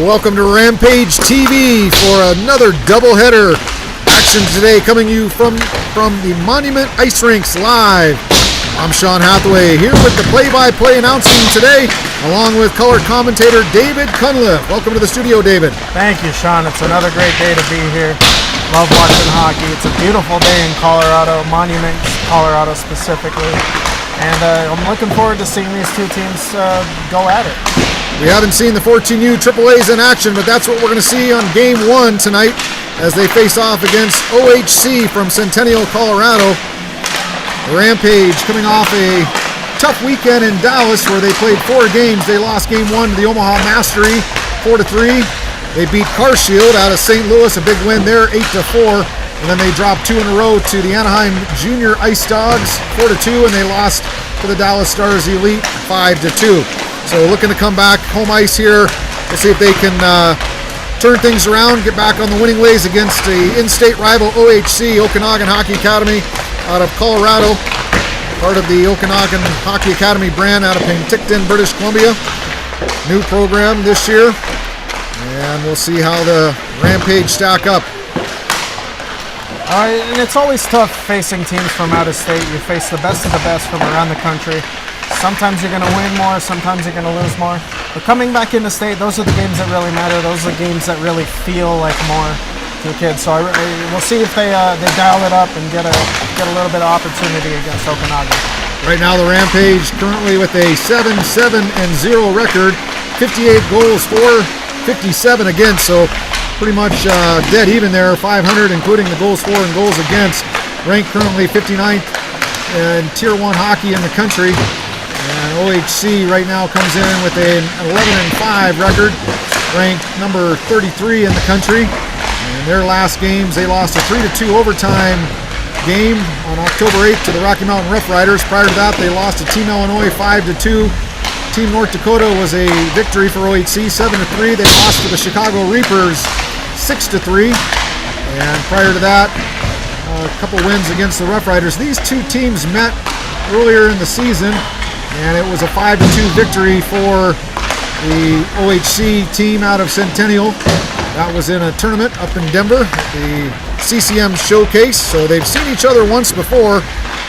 Welcome to Rampage TV for another doubleheader. Action today coming you from the Monument Ice Rinks live. I'm Sean Hathaway here with the play-by-play announcing today, along with color commentator David Cunliffe. Welcome to the studio, David. Thank you, Sean. It's another great day to be here. Love watching hockey. It's a beautiful day in Colorado, Monument, Colorado specifically. And I'm looking forward to seeing these two teams go at it. We haven't seen the 14U AAAs in action, but that's what we're going to see on Game 1 tonight as they face off against OHC from Centennial, Colorado. The Rampage coming off a tough weekend in Dallas where they played 4 games. They lost Game 1 to the Omaha Mastery, 4-3. They beat Carshield out of St. Louis, a big win there, 8-4. And then they dropped 2 in a row to the Anaheim Junior Ice Dogs, 4-2, and they lost to the Dallas Stars Elite, 5-2. So looking to come back home ice here. We'll see if they can turn things around, get back on the winning ways against the in-state rival OHC, Okanagan Hockey Academy, out of Colorado, part of the Okanagan Hockey Academy brand out of Penticton, British Columbia. New program this year, and we'll see how the Rampage stack up. And it's always tough facing teams from out of state. You face the best of the best from around the country. Sometimes you're going to win more, sometimes you're going to lose more. But coming back into state, those are the games that really matter. Those are the games that really feel like more to the kids. So we'll see if they dial it up and get a little bit of opportunity against Okanagan. Right now the Rampage currently with a 7-7-0 record, 58 goals for, 57 against, so pretty much dead even there, 500 including the goals for and goals against. Ranked currently 59th in Tier 1 hockey in the country. And OHC right now comes in with an 11-5 record, ranked number 33 in the country. In their last games, they lost a 3-2 overtime game on October 8th to the Rocky Mountain Rough Riders. Prior to that, they lost to Team Illinois 5-2. Team North Dakota was a victory for OHC, 7-3. They lost to the Chicago Reapers 6-3. And prior to that, a couple wins against the Rough Riders. These two teams met earlier in the season, and it was a 5-2 victory for the OHC team out of Centennial. That was in a tournament up in Denver, the CCM Showcase. So they've seen each other once before.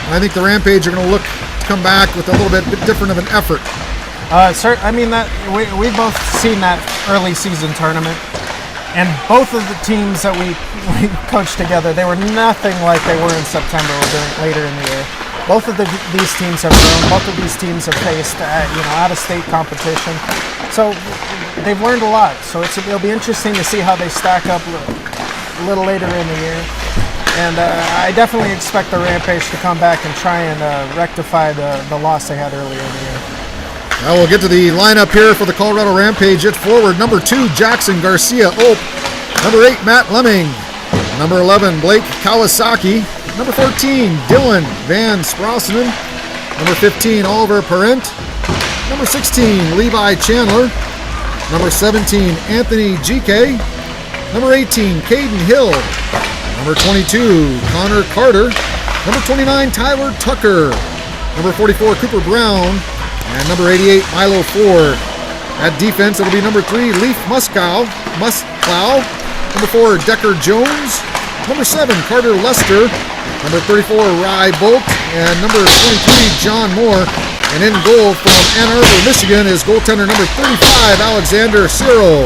I think the Rampage are going to look to come back with a little bit different of an effort. Sir, I mean that we've both seen that early season tournament, and both of the teams that we coached together, they were nothing like they were in September or later in the year. Both of these teams have grown. Both of these teams have faced out-of-state competition. So they've learned a lot. So it'll be interesting to see how they stack up a little later in the year. And I definitely expect the Rampage to come back and try and rectify the loss they had earlier in the year. Now we'll get to the lineup here for the Colorado Rampage. At forward, number 2, Jackson Garcia Ope. Number 8, Matt Lemming. Number 11, Blake Kawasaki. Number 14, Dylan Van Sprossenen. Number 15, Oliver Parent. Number 16, Levi Chandler. Number 17, Anthony GK. Number 18, Caden Hill. Number 22, Connor Carter. Number 29, Tyler Tucker. Number 44, Cooper Brown. And number 88, Milo Ford. At defense, it'll be number 3, Leaf Muskau. Number 4, Decker Jones. Number 7, Carter Lester. Number 34, Rye Bolt, and number 23, John Moore. And in goal from Ann Arbor, Michigan is goaltender number 35, Alexander Cyril.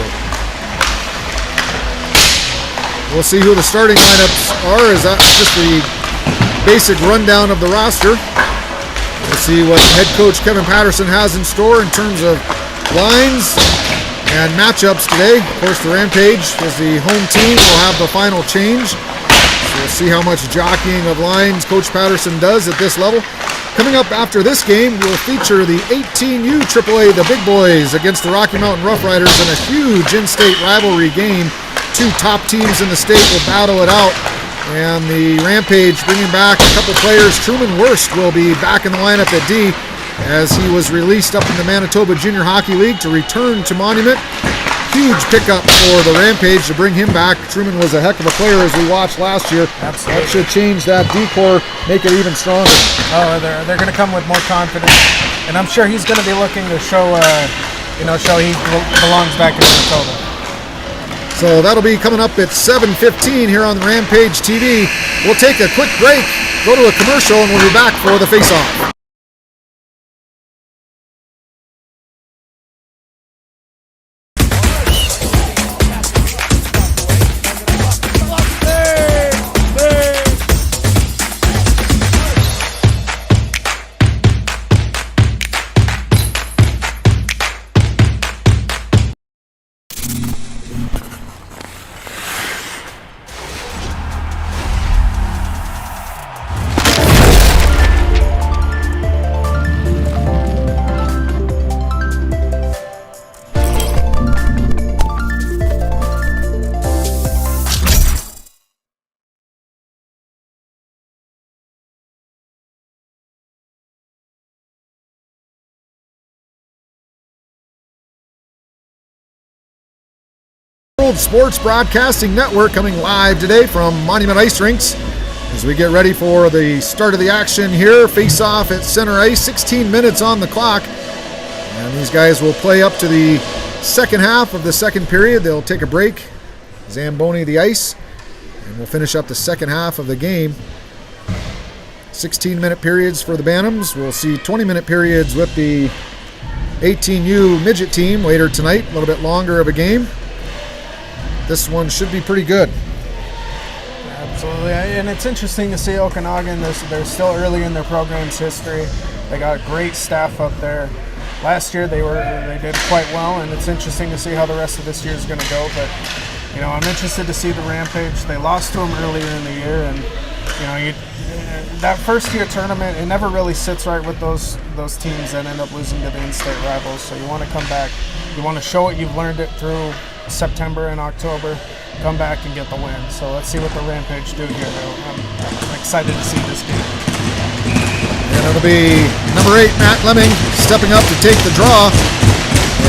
We'll see who the starting lineups are, as that's just the basic rundown of the roster. We'll see what head coach Kevin Patterson has in store in terms of lines and matchups today. Of course, the Rampage, as the home team, will have the final change. We'll see how much jockeying of lines Coach Patterson does at this level. Coming up after this game, we'll feature the 18U AAA, the Big Boys, against the Rocky Mountain Rough Riders in a huge in-state rivalry game. 2 top teams in the state will battle it out. And the Rampage bringing back a couple players. Truman Wurst will be back in the lineup at D, as he was released up in the Manitoba Junior Hockey League to return to Monument. Huge pickup for the Rampage to bring him back. Truman was a heck of a player as we watched last year. Absolutely. That should change that D-core, make it even stronger. Oh, they're going to come with more confidence, and I'm sure he's going to be looking to show he belongs back in Manitoba. So that'll be coming up at 7:15 here on the Rampage TV. We'll take a quick break, go to a commercial, and we'll be back for the face-off. World Sports Broadcasting Network coming live today from Monument Ice Rinks as we get ready for the start of the action here. Face off at center ice, 16 minutes on the clock, and these guys will play up to the second half of the second period. They'll take a break, Zamboni the ice, and we'll finish up the second half of the game. 16-minute periods for the Bantams. We'll see 20-minute periods with the 18U midget team later tonight. A little bit longer of a game. This one should be pretty good. Absolutely, and it's interesting to see Okanagan. They're still early in their program's history. They got a great staff up there. Last year they did quite well, and it's interesting to see how the rest of this year is going to go. But I'm interested to see the Rampage. They lost to them earlier in the year, and that first year tournament, it never really sits right with those teams that end up losing to the in-state rivals. So you want to come back. You want to show what you've learned it through September and October, come back and get the win. So let's see what the Rampage do here. I'm excited to see this game. And it'll be number 8, Matt Lemming, stepping up to take the draw.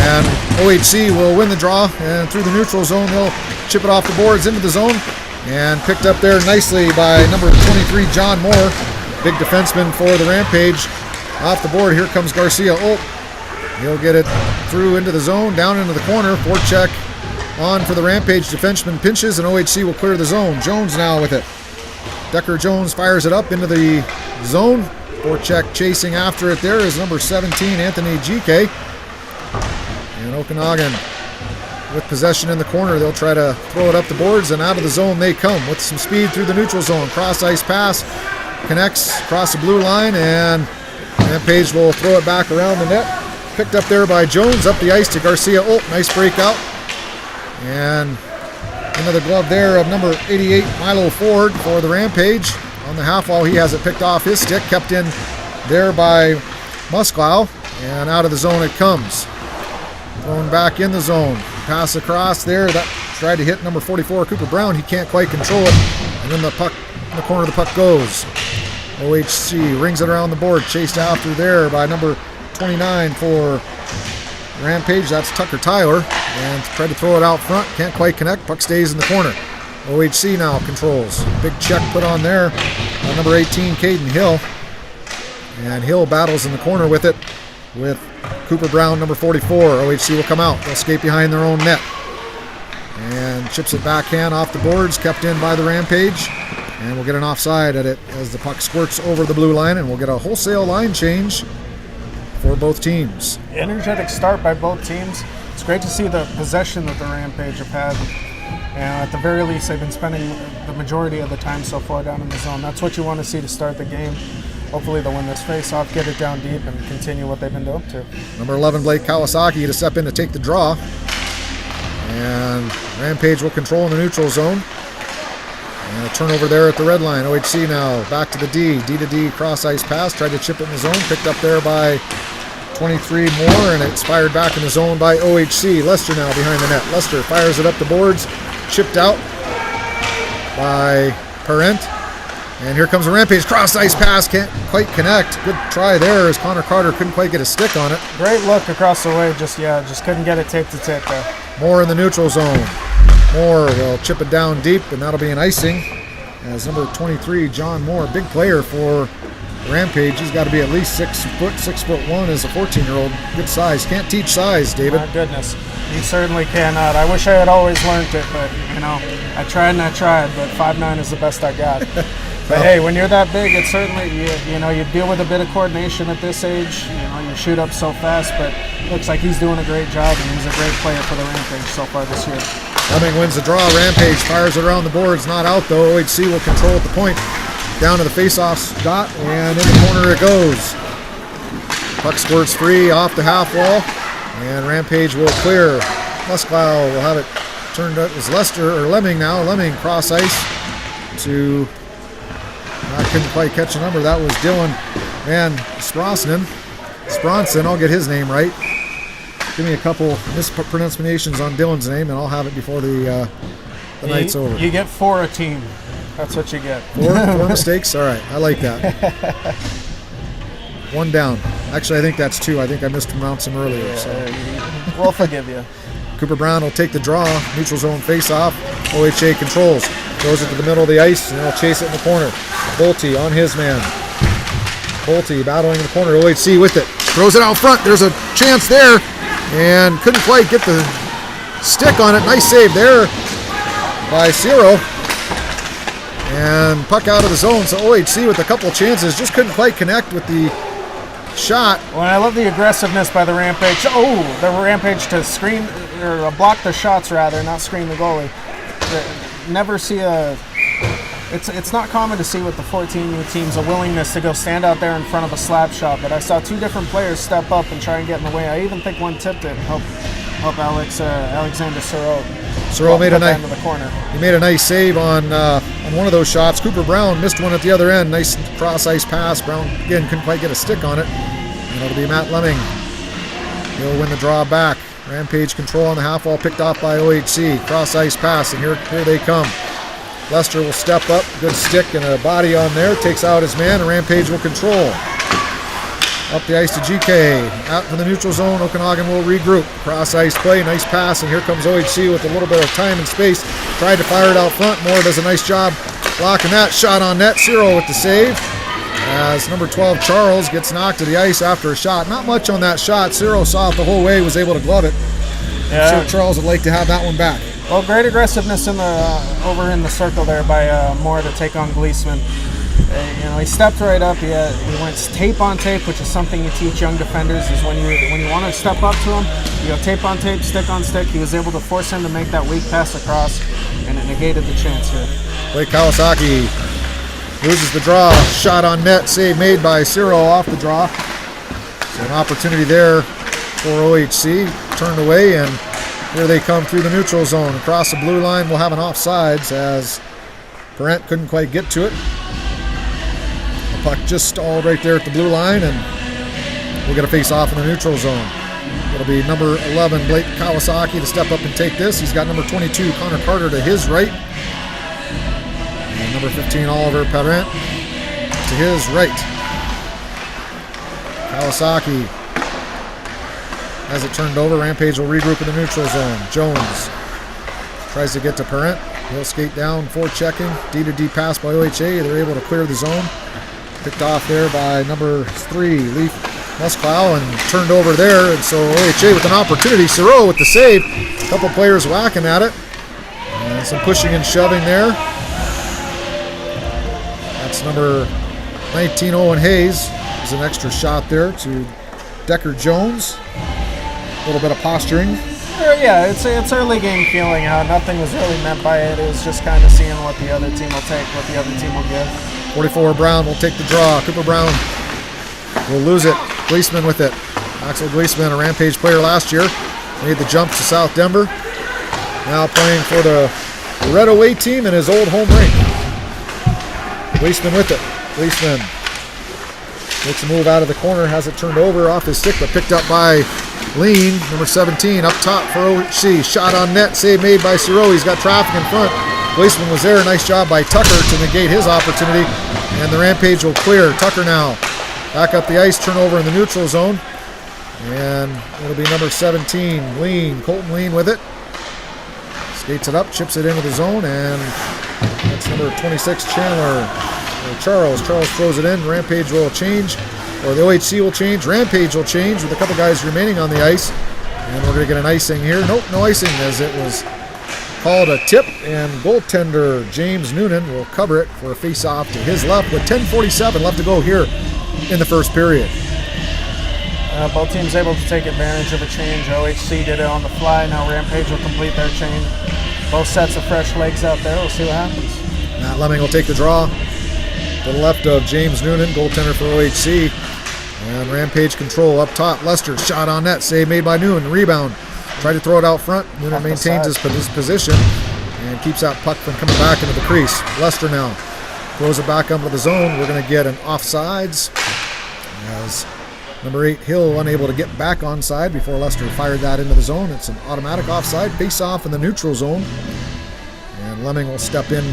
And OHC will win the draw, and through the neutral zone, they'll chip it off the boards into the zone. And picked up there nicely by number 23, John Moore, big defenseman for the Rampage. Off the board, here comes Garcia. He'll get it through into the zone, down into the corner. Forecheck on for the Rampage. Defenseman pinches, and OHC will clear the zone. Jones now with it. Decker Jones fires it up into the zone. Forecheck chasing after it there is number 17, Anthony GK. And Okanagan with possession in the corner. They'll try to throw it up the boards, and out of the zone they come with some speed through the neutral zone. Cross-ice pass, connects across the blue line, and Rampage will throw it back around the net. Picked up there by Jones, up the ice to Garcia. Nice breakout. And into the glove there of number 88, Milo Ford for the Rampage. On the half wall, he has it picked off his stick, kept in there by Musklau, and out of the zone it comes. Thrown back in the zone. Pass across there. That tried to hit number 44, Cooper Brown. He can't quite control it. And then the puck, in the corner of the puck goes. OHC rings it around the board. Chased after there by number 29 for Rampage. That's Tucker Tyler. And tried to throw it out front. Can't quite connect. Puck stays in the corner. OHC now controls. Big check put on there by number 18, Caden Hill. And Hill battles in the corner with it with Cooper Brown, number 44. OHC will come out. They'll skate behind their own net. And chips it backhand off the boards, kept in by the Rampage. And we'll get an offside at it as the puck squirts over the blue line, and we'll get a wholesale line change for both teams. Energetic start by both teams. It's great to see the possession that the Rampage have had. And at the very least, they've been spending the majority of the time so far down in the zone. That's what you want to see to start the game. Hopefully they'll win this face-off, get it down deep, and continue what they've been doing to. Number 11, Blake Kawasaki, to step in to take the draw. And Rampage will control in the neutral zone. And a turnover there at the red line. OHC now back to the D. D to D cross-ice pass. Tried to chip it in the zone. Picked up there by 23 Moore, and it's fired back in the zone by OHC. Lester now behind the net. Lester fires it up the boards. Chipped out by Parent. And here comes a Rampage cross-ice pass. Can't quite connect. Good try there as Connor Carter couldn't quite get a stick on it. Great look across the way. Just couldn't get it tip to tip there. Moore in the neutral zone. Moore will chip it down deep, and that'll be an icing as number 23, John Moore, big player for Rampage, he's got to be at least 6 foot, 6'1" as a 14-year-old. Good size. Can't teach size, David. My goodness. You certainly cannot. I wish I had always learned it, but, I tried and I tried, but 5'9" is the best I got. But hey, when you're that big, it's certainly, you deal with a bit of coordination at this age. You shoot up so fast, but it looks like he's doing a great job, and he's a great player for the Rampage so far this year. Fleming wins the draw. Rampage fires it around the boards. Not out, though. OHC will control at the point. Down to the face-off dot, and in the corner it goes. Puck squirts free off the half wall, and Rampage will clear. Musklau will have it turned up as Lemming now. Lemming cross ice to... I couldn't quite catch a number. That was Dylan Van Spronson. I'll get his name right. Give me a couple mispronunciations on Dylan's name, and I'll have it before the night's over. You get 4 a team. That's what you get. 4 mistakes? All right. I like that. 1 down. Actually, I think that's 2. I think I mispronounced him earlier. Yeah, so. We'll forgive you. Cooper Brown will take the draw. Neutral zone face-off. OHA controls. Throws it to the middle of the ice, and they'll chase it in the corner. Bolte on his man. Bolte battling in the corner. OHC with it. Throws it out front. There's a chance there, and couldn't quite get the stick on it. Nice save there by Ciro. And puck out of the zone. So OHC with a couple chances. Just couldn't quite connect with the shot. Well, I love the aggressiveness by the Rampage. Oh, the Rampage to screen, or block the shots rather, not screen the goalie. Never see it's not common to see with the 14U teams a willingness to go stand out there in front of a slap shot, but I saw 2 different players step up and try and get in the way. I even think one tipped it and help Alexander Soro. Soro made he made a nice save on one of those shots. Cooper Brown missed one at the other end. Nice cross ice pass. Brown again couldn't quite get a stick on it. And it'll be Matt Lemming. He'll win the draw back. Rampage control on the half wall, picked off by OHC. Cross ice pass, and here they come. Lester will step up. Good stick and a body on there. Takes out his man, and Rampage will control. Up the ice to GK. Out from the neutral zone, Okanagan will regroup. Cross ice play, nice pass, and here comes OHC with a little bit of time and space. Tried to fire it out front. Moore does a nice job blocking that. Shot on net. Ciro with the save. As number 12, Charles, gets knocked to the ice after a shot. Not much on that shot. Ciro saw it the whole way, was able to glove it. Yeah. I'm sure Charles would like to have that one back. Well, great aggressiveness over in the circle there by Moore to take on Gleesman. He stepped right up. He went tape on tape, which is something you teach young defenders. Is when you want to step up to him, you go tape on tape, stick on stick. He was able to force him to make that weak pass across, and it negated the chance here. Blake Kawasaki loses the draw. Shot on net. Save made by Ciro off the draw. So an opportunity there for OHC. Turned away, and here they come through the neutral zone. Across the blue line, we'll have an offsides as Parent couldn't quite get to it. The puck just stalled right there at the blue line, and we'll get a face-off in the neutral zone. It'll be number 11, Blake Kawasaki, to step up and take this. He's got number 22, Connor Carter, to his right. And number 15, Oliver Parent, to his right. Kawasaki has it turned over. Rampage will regroup in the neutral zone. Jones tries to get to Parent. He'll skate down, forechecking. D-to-D pass by OHA. They're able to clear the zone. Picked off there by number 3, Leaf Musklau, and turned over there. And so OHA with an opportunity. Ciro with the save. A couple players whacking at it. And some pushing and shoving there. That's number 19, Owen Hayes. There's an extra shot there to Decker Jones. A little bit of posturing. Yeah, it's early game feeling out. Nothing was really meant by it. It was just kind of seeing what the other team will take, what the other team will give. 44, Brown will take the draw. Cooper Brown will lose it. Gleesman with it. Axel Gleesman, a Rampage player last year, made the jump to South Denver. Now playing for the Red away team in his old home rink. Gleesman with it. Gleesman makes a move out of the corner, has it turned over off his stick, but picked up by Lean, number 17, up top for OHC. Shot on net, save made by Ciro. He's got traffic in front. Gleesman was there. Nice job by Tucker to negate his opportunity. And the Rampage will clear. Tucker now back up the ice, turnover in the neutral zone. And it'll be number 17, Lean. Colton Lean with it. Skates it up, chips it into the zone, and that's number 26, Chandler. for Charles. Charles throws it in. Rampage will change, or the OHC will change. Rampage will change with a couple guys remaining on the ice. And we're going to get an icing here. Nope, no icing, as it was called a tip, and goaltender James Noonan will cover it for a face-off to his left with 10:47 left to go here in the first period. Both teams able to take advantage of a change. OHC did it on the fly. Now Rampage will complete their change. Both sets of fresh legs out there. We'll see what happens. Matt Lemming will take the draw to the left of James Noonan, goaltender for OHC. And Rampage control up top. Lester, shot on net. Save made by Noonan. Rebound. Tried to throw it out front. Noonan maintains his position and keeps that puck from coming back into the crease. Lester now throws it back under the zone. We're going to get an offsides as number 8 Hill unable to get back onside before Lester fired that into the zone. It's an automatic offside. Face off in the neutral zone. And Lemming will step in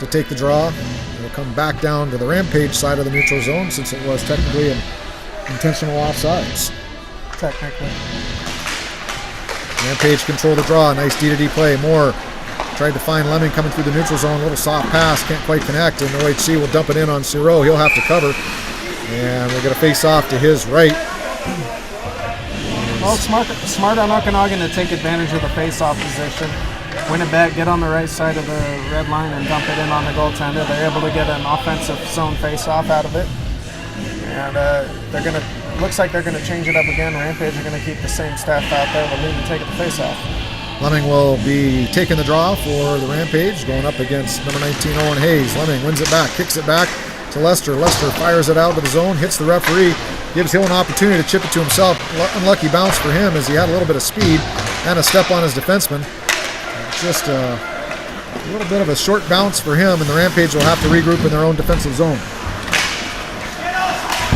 to take the draw. It'll come back down to the Rampage side of the neutral zone since it was technically an intentional offsides. Technically. Rampage control the draw. Nice D-to-D play. Moore tried to find Lemming coming through the neutral zone. A little soft pass. Can't quite connect. And OHC will dump it in on Siro. He'll have to cover. And we'll get a face-off to his right. Well, smart on Okanagan to take advantage of the face-off position. Win it back, get on the right side of the red line and dump it in on the goaltender. They're able to get an offensive zone face-off out of it. And looks like they're going to change it up again. Rampage are going to keep the same staff out there, but leave to take the face-off. Lemming will be taking the draw for the Rampage, going up against number 19, Owen Hayes. Lemming wins it back, kicks it back to Lester. Lester fires it out of the zone, hits the referee, gives Hill an opportunity to chip it to himself. Unlucky bounce for him as he had a little bit of speed and a step on his defenseman. Just a little bit of a short bounce for him, and the Rampage will have to regroup in their own defensive zone.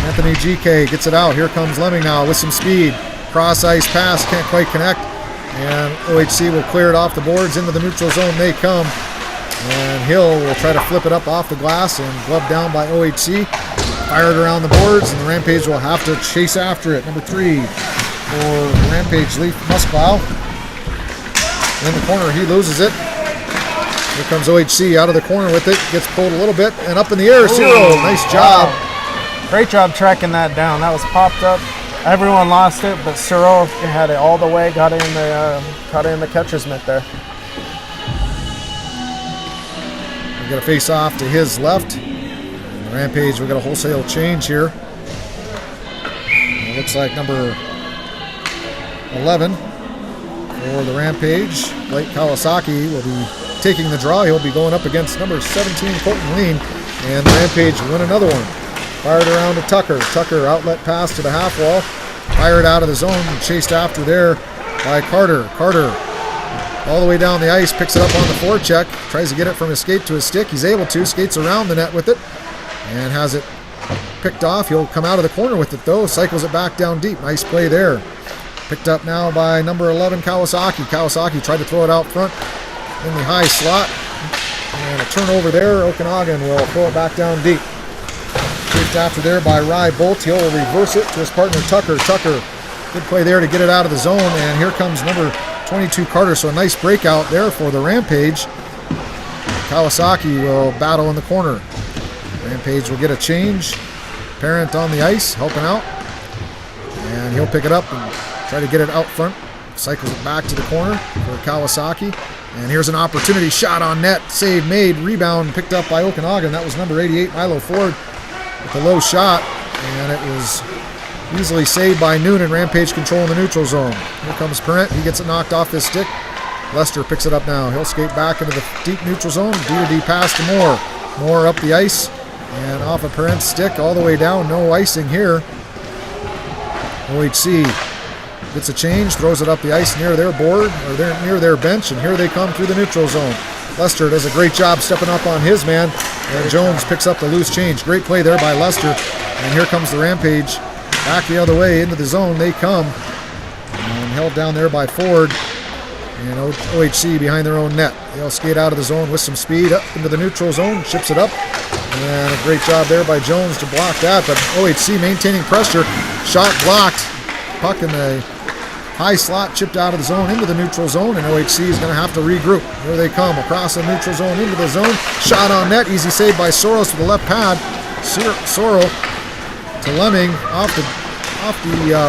Anthony GK gets it out. Here comes Lemming now with some speed. Cross ice pass, can't quite connect. And OHC will clear it off the boards. Into the neutral zone they come. And Hill will try to flip it up off the glass and gloved down by OHC. Fired around the boards, and the Rampage will have to chase after it. Number 3 for Rampage, Leaf Musklau. In the corner, he loses it. Here comes OHC out of the corner with it. Gets pulled a little bit and up in the air. Siro, nice job. Wow. Great job tracking that down. That was popped up. Everyone lost it, but Siro had it all the way. Got it in the catcher's mitt there. We got a face off to his left. And the Rampage, we got a wholesale change here. It looks like number 11 for the Rampage, Blake Kawasaki, will be taking the draw. He'll be going up against number 17, Colton Lean, and the Rampage win another one. Fired around to Tucker. Tucker outlet pass to the half wall. Fired out of the zone and chased after there by Carter. Carter all the way down the ice, picks it up on the forecheck, tries to get it from his skate to his stick. He's able to, skates around the net with it and has it picked off. He'll come out of the corner with it though, cycles it back down deep. Nice play there. Picked up now by number 11, Kawasaki. Kawasaki tried to throw it out front in the high slot. And a turnover there. Okanagan will throw it back down deep. Chased after there by Rye Bolt. He'll reverse it to his partner, Tucker. Tucker, good play there to get it out of the zone. And here comes number 22, Carter. So a nice breakout there for the Rampage. Kawasaki will battle in the corner. Rampage will get a change. Parent on the ice, helping out. And he'll pick it up and try to get it out front. Cycles it back to the corner for Kawasaki. And here's an opportunity. Shot on net. Save made. Rebound picked up by Okanagan. That was number 88, Milo Ford, with a low shot. And it was easily saved by Noonan. Rampage control in the neutral zone. Here comes Parent. He gets it knocked off his stick. Lester picks it up now. He'll skate back into the deep neutral zone. D-to-D pass to Moore. Moore up the ice. And off of Parent's stick all the way down. No icing here. OHC gets a change, throws it up the ice near their board, or near their bench, and here they come through the neutral zone. Lester does a great job stepping up on his man, and Jones picks up the loose change. Great play there by Lester, and here comes the Rampage. Back the other way into the zone they come, and held down there by Ford, and OHC behind their own net. They'll skate out of the zone with some speed up into the neutral zone, ships it up, and a great job there by Jones to block that, but OHC maintaining pressure. Shot blocked. Puck in the High slot chipped out of the zone into the neutral zone, and OHC is going to have to regroup. Here they come across the neutral zone into the zone. Shot on net. Easy save by Soros with the left pad. Soro to Lemming off the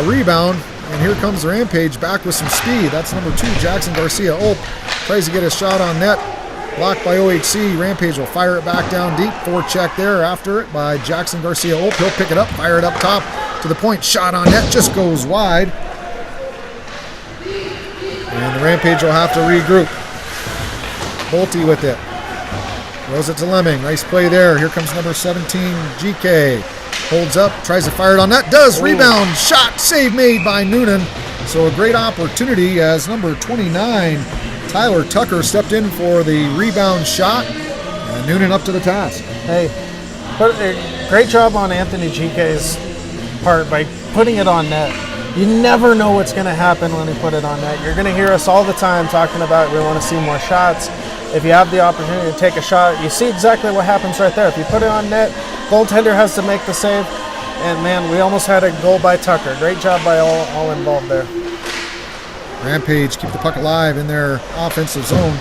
rebound. And here comes the Rampage back with some speed. That's number 2, Jackson Garcia. Tries to get a shot on net. Blocked by OHC. Rampage will fire it back down deep. Forecheck there after it by Jackson Garcia. He'll pick it up, fire it up top to the point. Shot on net just goes wide. And the Rampage will have to regroup. Bolte with it. Throws it to Lemming. Nice play there. Here comes number 17, GK. Holds up, tries to fire it on net. Does. Rebound. Shot. Save made by Noonan. So a great opportunity as number 29, Tyler Tucker, stepped in for the rebound shot. And Noonan up to the task. Hey, but great job on Anthony GK's part by putting it on net. You never know what's going to happen when you put it on net. You're going to hear us all the time talking about we want to see more shots. If you have the opportunity to take a shot, you see exactly what happens right there. If you put it on net, goaltender has to make the save. And man, we almost had a goal by Tucker. Great job by all involved there. Rampage keep the puck alive in their offensive zone.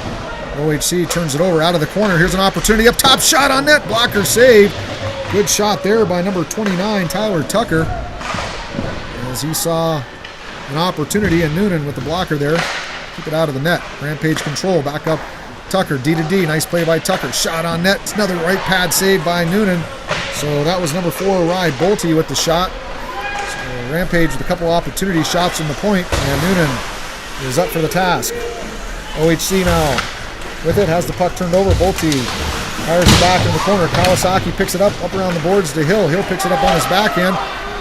OHC turns it over out of the corner. Here's an opportunity up top. Shot on net. Blocker save. Good shot there by number 29, Tyler Tucker. As he saw an opportunity, and Noonan with the blocker there. Keep it out of the net. Rampage control. Back up Tucker. D to D. Nice play by Tucker. Shot on net. It's another right pad save by Noonan. So that was number 4, Rye Bolte with the shot. So Rampage with a couple opportunity shots from the point, and Noonan is up for the task. OHC now with it, has the puck turned over. Bolte fires it back in the corner. Kawasaki picks it up around the boards to Hill. Hill picks it up on his backhand.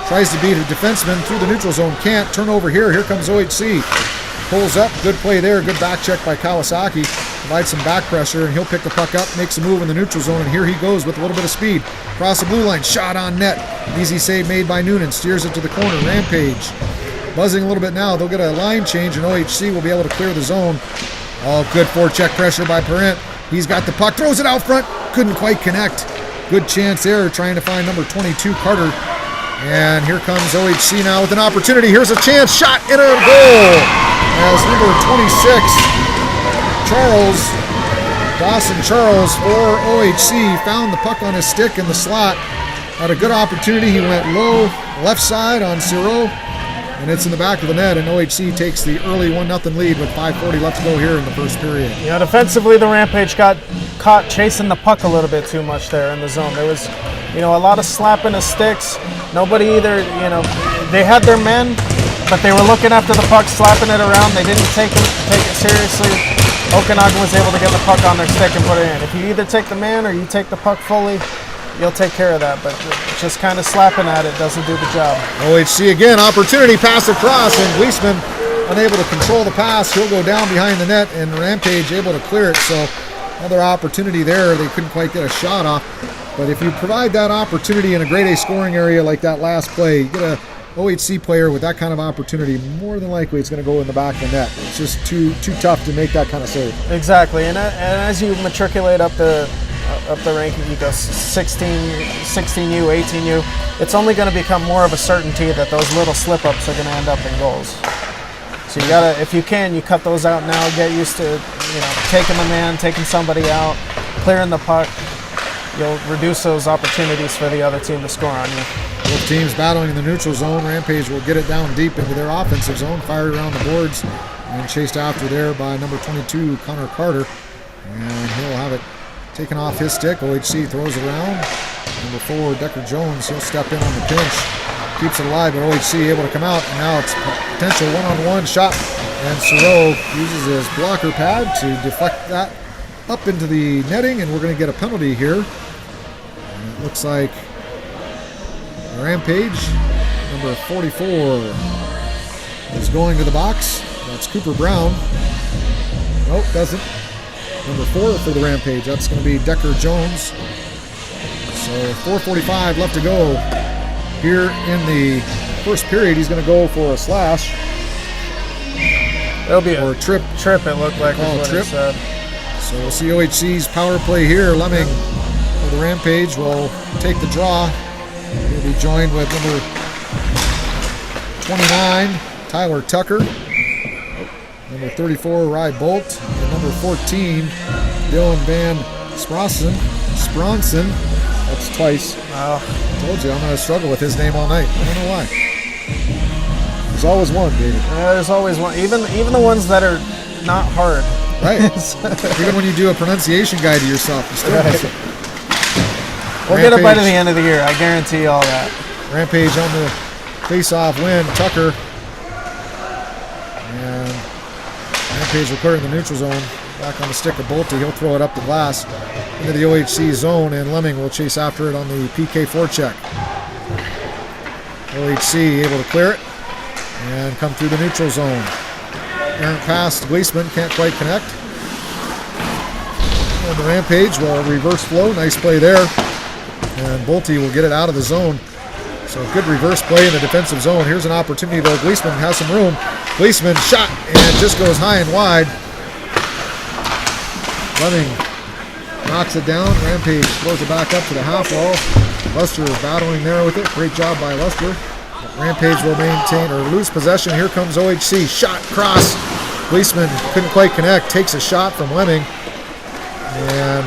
Tries to beat a defenseman through the neutral zone. Can't. Turnover here. Here comes OHC. Pulls up. Good play there. Good back check by Kawasaki. Provides some back pressure, and he'll pick the puck up, makes a move in the neutral zone, and here he goes with a little bit of speed. Across the blue line. Shot on net. Easy save made by Noonan. Steers it to the corner. Rampage buzzing a little bit now. They'll get a line change, and OHC will be able to clear the zone. Good forecheck pressure by Parent. He's got the puck. Throws it out front. Couldn't quite connect. Good chance there trying to find number 22, Carter. And here comes OHC now with an opportunity. Here's a chance. Shot and a goal. As number 26, Dawson Charles for OHC found the puck on his stick in the slot. Had a good opportunity. He went low, left side on Ciro. And it's in the back of the net, and OHC takes the early 1-0 lead with 5:40 left to go here in the first period. Yeah, defensively, the Rampage got caught chasing the puck a little bit too much there in the zone. There was, a lot of slapping of sticks. Nobody either, they had their men, but they were looking after the puck, slapping it around. They didn't take it seriously. Okanagan was able to get the puck on their stick and put it in. If you either take the man or you take the puck fully, you'll take care of that, but just kind of slapping at it doesn't do the job. OHC again, opportunity, pass across, and Gleesman unable to control the pass. He'll go down behind the net, and Rampage able to clear it. So another opportunity there. They couldn't quite get a shot off. But if you provide that opportunity in a grade A scoring area like that last play, you get a OHC player with that kind of opportunity, more than likely it's going to go in the back of the net. It's just too tough to make that kind of save. Exactly, and as you matriculate up the ranking, you go 16U, 18U, it's only going to become more of a certainty that those little slip-ups are going to end up in goals. So you gotta, if you can, you cut those out now, get used to, taking the man, taking somebody out, clearing the puck. You'll reduce those opportunities for the other team to score on you. Both teams battling in the neutral zone. Rampage will get it down deep into their offensive zone, fired around the boards, and chased after there by number 22, Connor Carter. And he'll have it taken off his stick. OHC throws it around. Number 4, Decker Jones, he'll step in on the pinch. Keeps it alive, but OHC able to come out. And now it's a potential one-on-one shot. And Siro uses his blocker pad to deflect that up into the netting, and we're going to get a penalty here. And it looks like Rampage, number 44, is going to the box. That's Cooper Brown. Nope, doesn't. Number 4 for the Rampage. That's going to be Decker Jones. So 4:45 left to go here in the first period. He's going to go for a slash. There'll be a trip. Trip, it looked like. Trip. So we'll see OHC's power play here. Lemming for the Rampage will take the draw. He'll be joined with number 29, Tyler Tucker. Number 34, Rye Bolt. And number 14, Dylan Van Spronson. That's twice. Told you I'm going to struggle with his name all night. I don't know why. There's always one, David. Yeah, there's always one. Even the ones that are not hard. Right. Even when you do a pronunciation guide to yourself, you still miss it. We'll get it by the end of the year. I guarantee you all that. Rampage on the face-off win. Tucker. And Rampage will clear in the neutral zone. Back on the stick of Bolte. He'll throw it up the glass into the OHC zone, and Lemming will chase after it on the PK forecheck. OHC able to clear it and come through the neutral zone. Errant pass to Gleesman, can't quite connect. And the Rampage will reverse flow. Nice play there. And Bolte will get it out of the zone. So good reverse play in the defensive zone. Here's an opportunity though. Gleesman has some room. Gleesman shot and just goes high and wide. Lemming knocks it down. Rampage throws it back up to the half wall. Lester is battling there with it. Great job by Lester. Rampage will maintain or lose possession. Here comes OHC. Shot, cross. Gleesman couldn't quite connect. Takes a shot from Lemming. And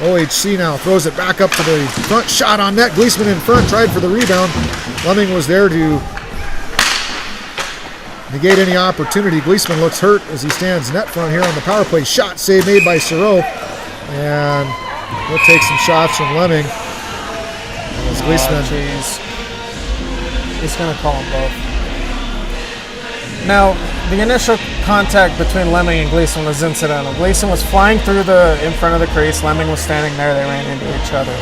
OHC now throws it back up to the front. Shot on net. Gleesman in front. Tried for the rebound. Lemming was there to negate any opportunity. Gleesman looks hurt as he stands net front here on the power play. Shot save made by Sereau. And we'll take some shots from Lemming. As Gleesman. He's going to call them both. Now, the initial contact between Lemming and Gleesman was incidental. Gleesman was flying through in front of the crease. Lemming was standing there. They ran into each other.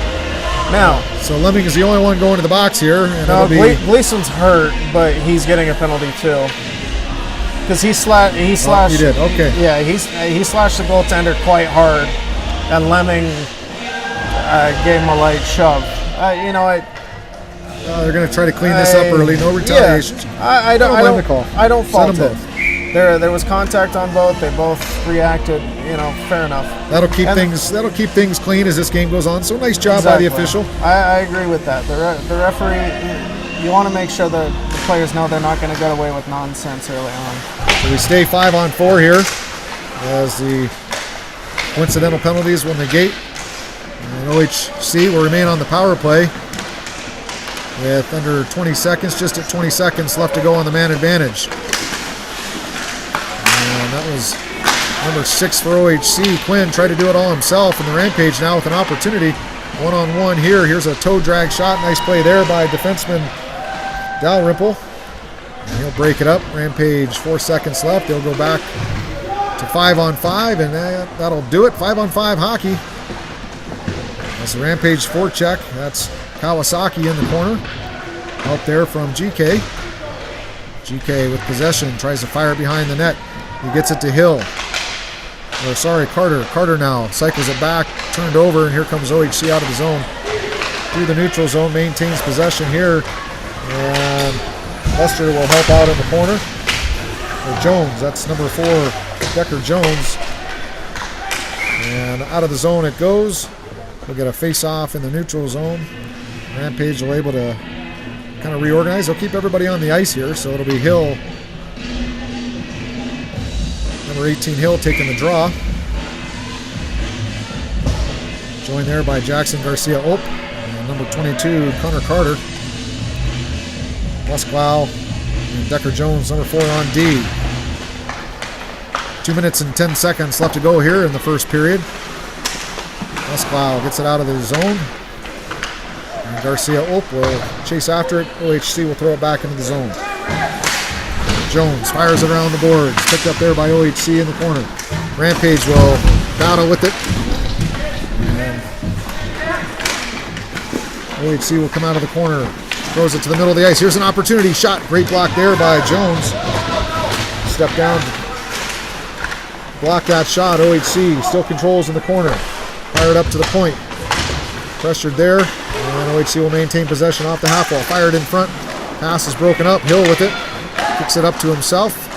Now, so Lemming is the only one going to the box here. And no, Gleesman's hurt, but he's getting a penalty too. Because he slashed. He did. Okay. Yeah, he slashed the goaltender quite hard, and Lemming gave him a light shove. They're going to try to clean this up early. No retaliation. Yeah, I don't fault it. There was contact on both. They both reacted. Fair enough. That'll keep things clean as this game goes on. So nice job by the official. I agree with that. The referee. You want to make sure that the players know they're not going to get away with nonsense early on. So we stay 5-on-4 here as the coincidental penalties will negate. And OHC will remain on the power play with under 20 seconds, just at 20 seconds left to go on the man advantage. And that was number 6 for OHC. Quinn tried to do it all himself, and the Rampage now with an opportunity. One-on-one here. Here's a toe drag shot. Nice play there by defenseman Dalrymple. And he'll break it up. Rampage 4 seconds left. They'll go back to 5-on-5, and that'll do it. 5-on-5 hockey. That's the Rampage forecheck. That's Kawasaki in the corner. Out there from GK. GK with possession. Tries to fire behind the net. He gets it to Hill. Carter. Carter now cycles it back. Turned over, and here comes OHC out of the zone. Through the neutral zone. Maintains possession here. And Lester will help out in the corner. Or Jones. That's number 4, Decker Jones. And out of the zone it goes. We'll get a face-off in the neutral zone. Rampage will able to kind of reorganize. They'll keep everybody on the ice here, so it'll be Hill. Number 18, Hill, taking the draw. Joined there by Jackson Garcia-Ope. And number 22, Connor Carter. Westglau and Decker Jones, number 4 on D. 2 minutes and 10 seconds left to go here in the first period. Westglau gets it out of the zone. And Garcia-Ope will chase after it. OHC will throw it back into the zone. Jones fires it around the boards. Picked up there by OHC in the corner. Rampage will battle with it. And OHC will come out of the corner. Throws it to the middle of the ice. Here's an opportunity. Shot. Great block there by Jones. Step down. Block that shot. OHC still controls in the corner. Fired up to the point. Pressured there. And OHC will maintain possession off the half wall. Fired in front. Pass is broken up. Hill with it. Kicks it up to himself.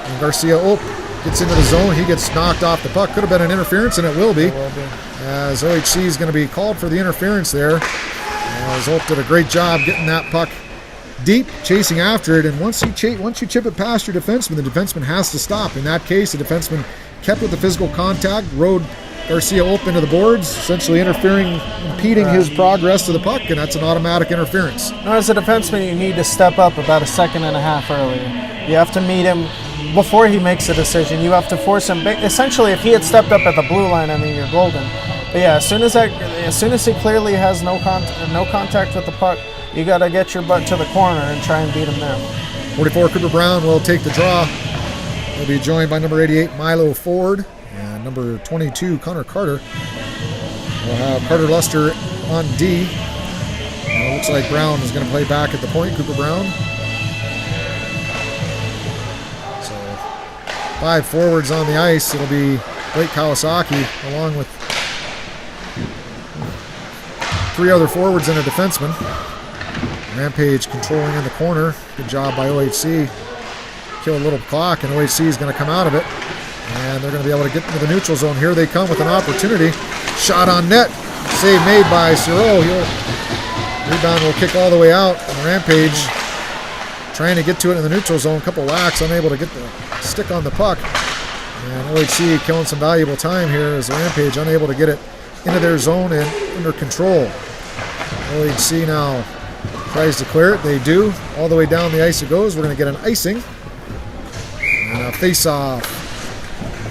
And Garcia-Ope gets into the zone. He gets knocked off the puck. Could have been an interference, and it will be. As OHC is going to be called for the interference there. As Ope did a great job getting that puck deep, chasing after it, and once you chip it past your defenseman, the defenseman has to stop. In that case, the defenseman kept with the physical contact, rode Garcia open to the boards, essentially impeding his progress to the puck, and that's an automatic interference. Now, as a defenseman, you need to step up about a second and a half earlier. You have to meet him before he makes a decision. You have to force him. Essentially, if he had stepped up at the blue line, I mean, you're golden. But yeah, as soon as he clearly has no contact with the puck, you got to get your butt to the corner and try and beat him there. 44 Cooper Brown will take the draw. He'll be joined by number 88 Milo Ford and number 22 Connor Carter. We'll have Carter Luster on D. It looks like Brown is going to play back at the point. Cooper Brown. So 5 forwards on the ice. It'll be Blake Kawasaki along with 3 other forwards and a defenseman. Rampage controlling in the corner. Good job by OHC. Kill a little clock, and OHC is going to come out of it. And they're going to be able to get into the neutral zone. Here they come with an opportunity. Shot on net. Save made by Siro. Rebound will kick all the way out. And Rampage trying to get to it in the neutral zone. Couple whacks, unable to get the stick on the puck. And OHC killing some valuable time here as Rampage unable to get it into their zone and under control. OHC now tries to clear it. They do. All the way down the ice it goes. We're going to get an icing. And a face-off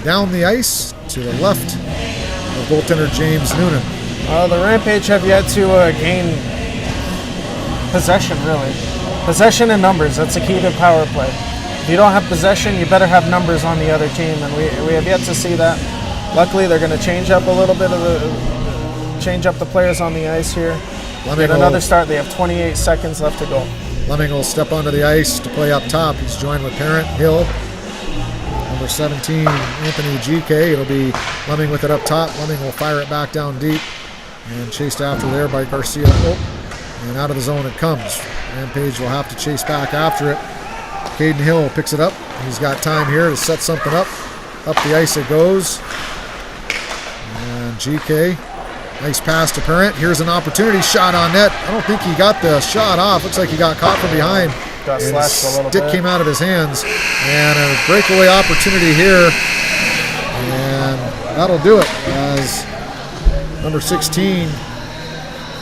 down the ice to the left of goaltender James Noonan. The Rampage have yet to gain possession, really. Possession and numbers, that's the key to power play. If you don't have possession, you better have numbers on the other team, and we have yet to see that. Luckily, they're going to change up a little bit of the players on the ice here. Get another start. They have 28 seconds left to go. Fleming will step onto the ice to play up top. He's joined with Parent, Hill, number 17, Anthony GK. It'll be Fleming with it up top. Fleming will fire it back down deep and chased after there by Garcia. And out of the zone it comes. Rampage will have to chase back after it. Caden Hill picks it up. He's got time here to set something up. Up the ice it goes. And GK, nice pass to Parent. Here's an opportunity. Shot on net. I don't think he got the shot off. Looks like he got caught from behind. Got slashed a little bit. Stick came out of his hands. And a breakaway opportunity here. And that'll do it as number 16,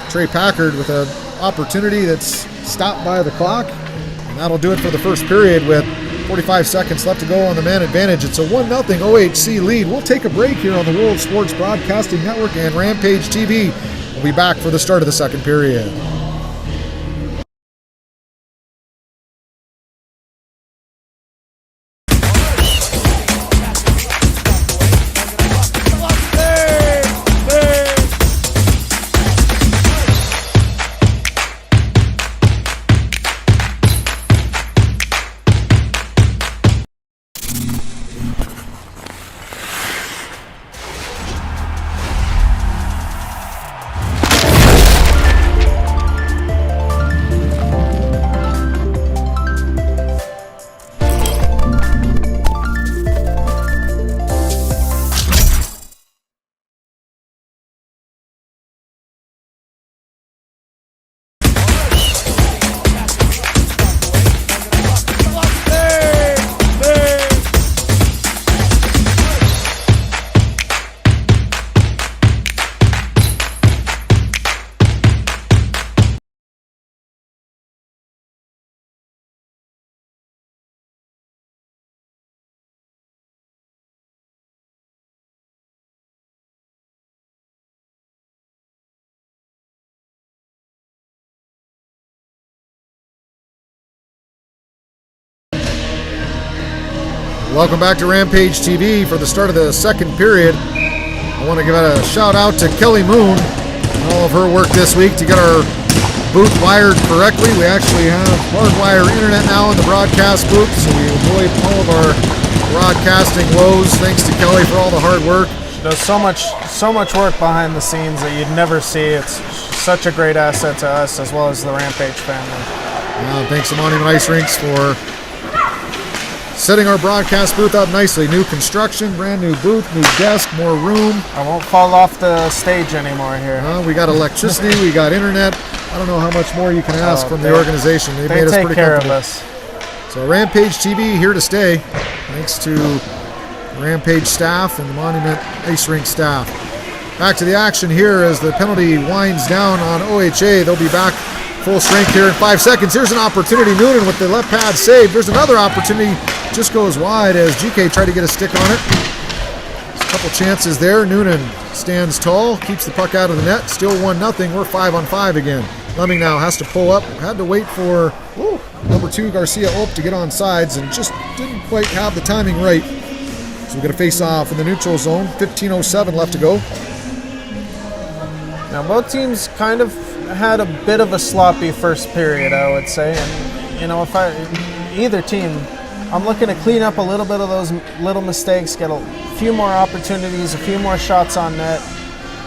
Trey Packard, with an opportunity that's stopped by the clock. And that'll do it for the first period with 45 seconds left to go on the man advantage. It's a 1-0 OHC lead. We'll take a break here on the World Sports Broadcasting Network and Rampage TV. We'll be back for the start of the second period. Welcome back to Rampage TV for the start of the second period. I want to give a shout out to Kelly Moon and all of her work this week to get our booth wired correctly. We actually have hardwire internet now in the broadcast booth, so we avoid all of our broadcasting woes. Thanks to Kelly for all the hard work. She does so much work behind the scenes that you'd never see. It's such a great asset to us as well as the Rampage family. Thanks to Monument Ice Rinks for setting our broadcast booth up nicely. New construction, brand new booth, new desk, more room. I won't fall off the stage anymore here. We got electricity, we got internet. I don't know how much more you can ask from the they- organization. They They made us take pretty care of comfortable. us. So Rampage TV here to stay, thanks to the Rampage staff and the Monument Ice Rink staff. Back to the action here as the penalty winds down on OHA. They'll be back full strength here in 5 seconds. Here's an opportunity. Noonan with the left pad save. There's another opportunity. Just goes wide as GK tried to get a stick on it. There's a couple chances there. Noonan stands tall, keeps the puck out of the net. Still 1-0. We're 5-on-5 again. Lemming now has to pull up. Had to wait for number 2 Garcia Ope to get on sides and just didn't quite have the timing right. So we got a face off in the neutral zone. 15:07 left to go. Now both teams kind of had a bit of a sloppy first period, I would say, and you know, if either team, I'm looking to clean up a little bit of those little mistakes, get a few more opportunities, a few more shots on net,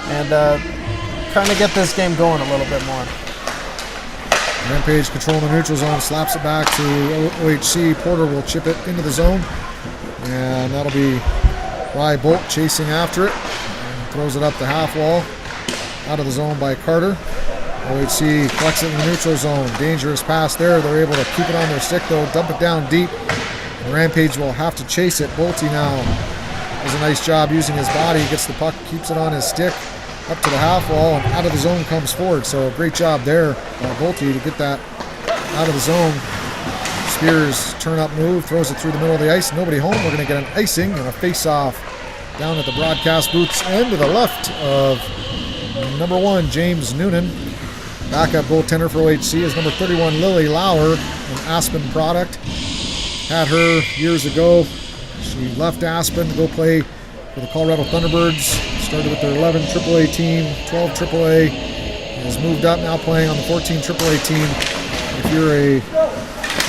and kind of get this game going a little bit more. Rampage controlling the neutral zone, slaps it back to OHC. Porter will chip it into the zone, and that'll be Rye Bolt chasing after it, and throws it up the half wall, out of the zone by Carter. OHC collects it in the neutral zone. Dangerous pass there. They're able to keep it on their stick though, dump it down deep. And Rampage will have to chase it. Bolte now does a nice job using his body. Gets the puck, keeps it on his stick, up to the half wall, and out of the zone comes forward. So great job there by Bolte to get that out of the zone. Spears turn up move, throws it through the middle of the ice. Nobody home. We're going to get an icing and a face-off down at the broadcast booth's end to the left of number 1, James Noonan. Backup goaltender for OHC is number 31, Lily Lauer, an Aspen product. Had her years ago. She left Aspen to go play for the Colorado Thunderbirds. Started with their 11 AAA team, 12 AAA, and has moved up now playing on the 14 AAA team. If you're a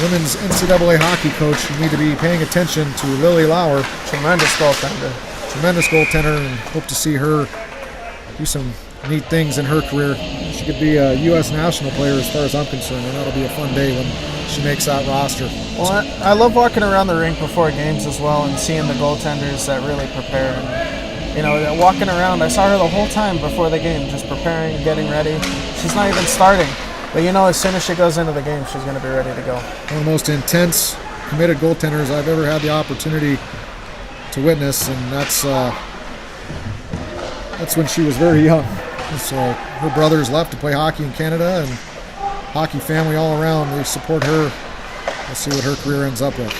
women's NCAA hockey coach, you need to be paying attention to Lily Lauer. Tremendous goaltender. Tremendous goaltender, and hope to see her do some neat things in her career. She could be a U.S. national player as far as I'm concerned, and that'll be a fun day when she makes that roster. Well, I love walking around the rink before games as well and seeing the goaltenders that really prepare. And, you know, walking around, I saw her the whole time before the game, just preparing, getting ready. She's not even starting, but you know, as soon as she goes into the game, she's going to be ready to go. One of the most intense, committed goaltenders I've ever had the opportunity to witness, and that's when she was very young. So her brothers left to play hockey in Canada, and hockey family all around. They support her. Let's see what her career ends up with.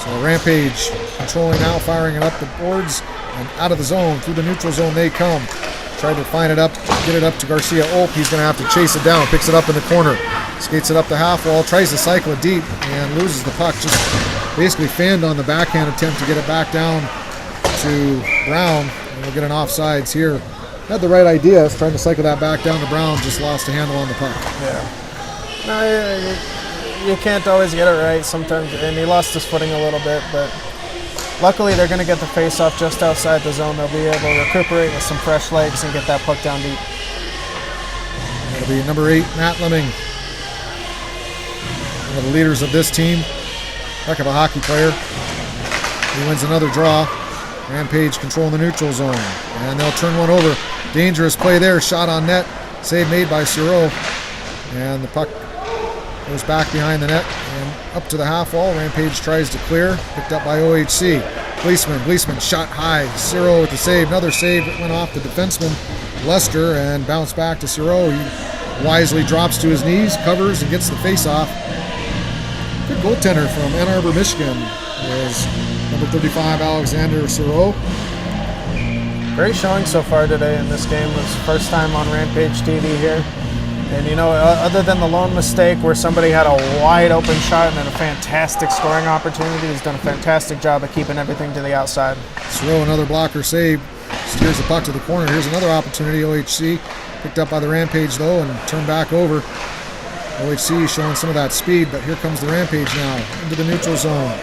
So Rampage controlling now, firing it up the boards and out of the zone. Through the neutral zone they come. Tried to find it up, get it up to Garcia Ope. He's going to have to chase it down. Picks it up in the corner. Skates it up the half wall. Tries to cycle it deep and loses the puck. Just basically fanned on the backhand attempt to get it back down to Brown. And we'll get an offsides here. Had the right idea, trying to cycle that back down to Brown, just lost a handle on the puck. Yeah. No, you can't always get it right sometimes, and he lost his footing a little bit, but luckily they're going to get the face-off just outside the zone. They'll be able to recuperate with some fresh legs and get that puck down deep. That'll be number 8, Matt Lemming. One of the leaders of this team. Heck of a hockey player. He wins another draw. Rampage controlling the neutral zone. And they'll turn one over. Dangerous play there. Shot on net. Save made by Siro. And the puck goes back behind the net and up to the half wall. Rampage tries to clear. Picked up by OHC. Gleesman shot high. Siro with the save. Another save that went off the defenseman, Lester, and bounced back to Siro. He wisely drops to his knees, covers, and gets the face-off. Good goaltender from Ann Arbor, Michigan is number 35, Alexander Siro. Great showing so far today in this game. It was the first time on Rampage TV here. And you know, other than the lone mistake where somebody had a wide open shot and then a fantastic scoring opportunity, he's done a fantastic job of keeping everything to the outside. Siro, another blocker save, steers the puck to the corner. Here's another opportunity, OHC. Picked up by the Rampage though and turned back over. OHC showing some of that speed, but here comes the Rampage now into the neutral zone.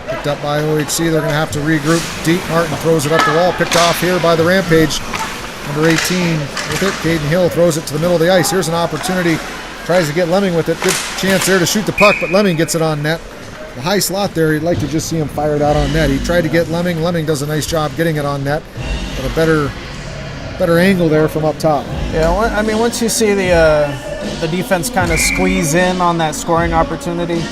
Picked up by OHC. They're going to have to regroup. Deep Martin throws it up the wall. Picked off here by the Rampage. Number 18 with it. Caden Hill throws it to the middle of the ice. Here's an opportunity. Tries to get Lemming with it. Good chance there to shoot the puck, but Lemming gets it on net. The high slot there, you'd like to just see him fired out on net. He tried to get Lemming. Lemming does a nice job getting it on net. But a better angle there from up top. Yeah, I mean, once you see the the defense kind of squeeze in on that scoring opportunity,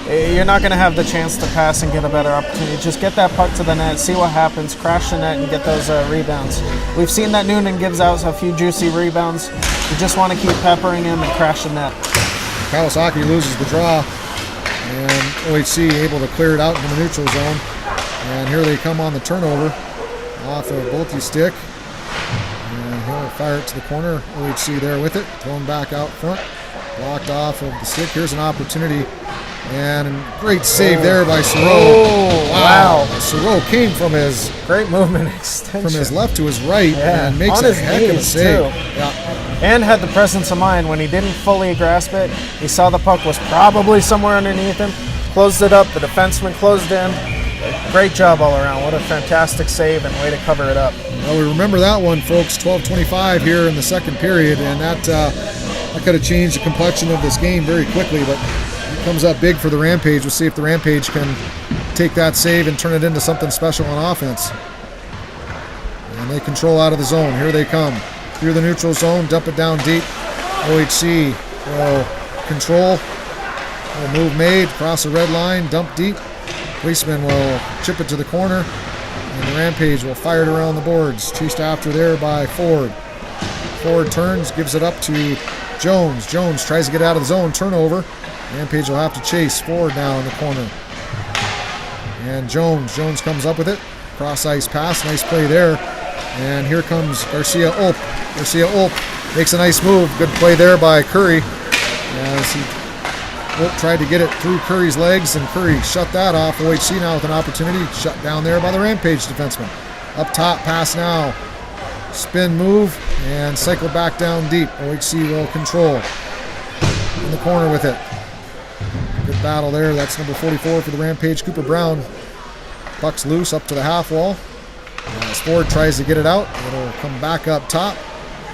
you're not going to have the chance to pass and get a better opportunity. Just get that puck to the net, see what happens, crash the net, and get those rebounds. We've seen that Noonan gives out a few juicy rebounds. You just want to keep peppering him and crash the net. Kawasaki loses the draw, and OHC able to clear it out into the neutral zone. And here they come on the turnover off of Bolte's stick. And he'll fire it to the corner. OHC there with it, thrown back out front, blocked off of the stick. Here's an opportunity. And a great save there by Soro. Oh, wow. Soro came from his great movement extension. From his left to his right, and makes a heck of a save. Yeah. And had the presence of mind when he didn't fully grasp it. He saw the puck was probably somewhere underneath him, closed it up, the defenseman closed in. Great job all around. What a fantastic save and way to cover it up. Well, we remember that one, folks. 12:25 here in the second period, and that could have changed the complexion of this game very quickly, but it comes up big for the Rampage. We'll see if the Rampage can take that save and turn it into something special on offense. And they control out of the zone. Here they come. Through the neutral zone, dump it down deep. OHC will control. A move made, cross the red line, dump deep. Policeman will chip it to the corner, and the Rampage will fire it around the boards. Chased after there by Ford. Ford turns, gives it up to Jones. Jones tries to get out of the zone, turnover. Rampage will have to chase Ford now in the corner. And Jones comes up with it. Cross ice pass, nice play there. And here comes Garcia Ulp. Garcia Ulp makes a nice move. Good play there by Curry. As Ulp tried to get it through Curry's legs, and Curry shut that off. OHC now with an opportunity. Shut down there by the Rampage defenseman. Up top, pass now. Spin move, and cycle back down deep. OHC will control. In the corner with it. Good battle there. That's number 44 for the Rampage, Cooper Brown. Puck's loose up to the half wall. As Ford tries to get it out, it'll come back up top.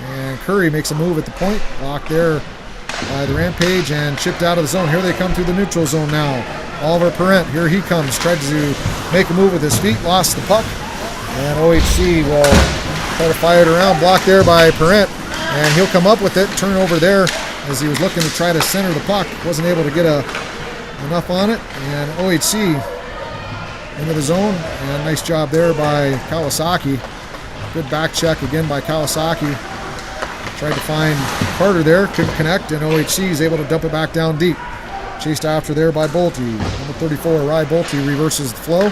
And Curry makes a move at the point. Blocked there by the Rampage and chipped out of the zone. Here they come through the neutral zone now. Oliver Parent, here he comes. Tried to make a move with his feet, lost the puck. And OHC will try to fire it around. Blocked there by Parent. And he'll come up with it. Turn over there as he was looking to try to center the puck. Wasn't able to get enough on it. And OHC into the zone, and nice job there by Kawasaki. Good back check again by Kawasaki. Tried to find Carter there, couldn't connect, and OHC is able to dump it back down deep. Chased after there by Bolte. Number 34, Rye Bolte, reverses the flow,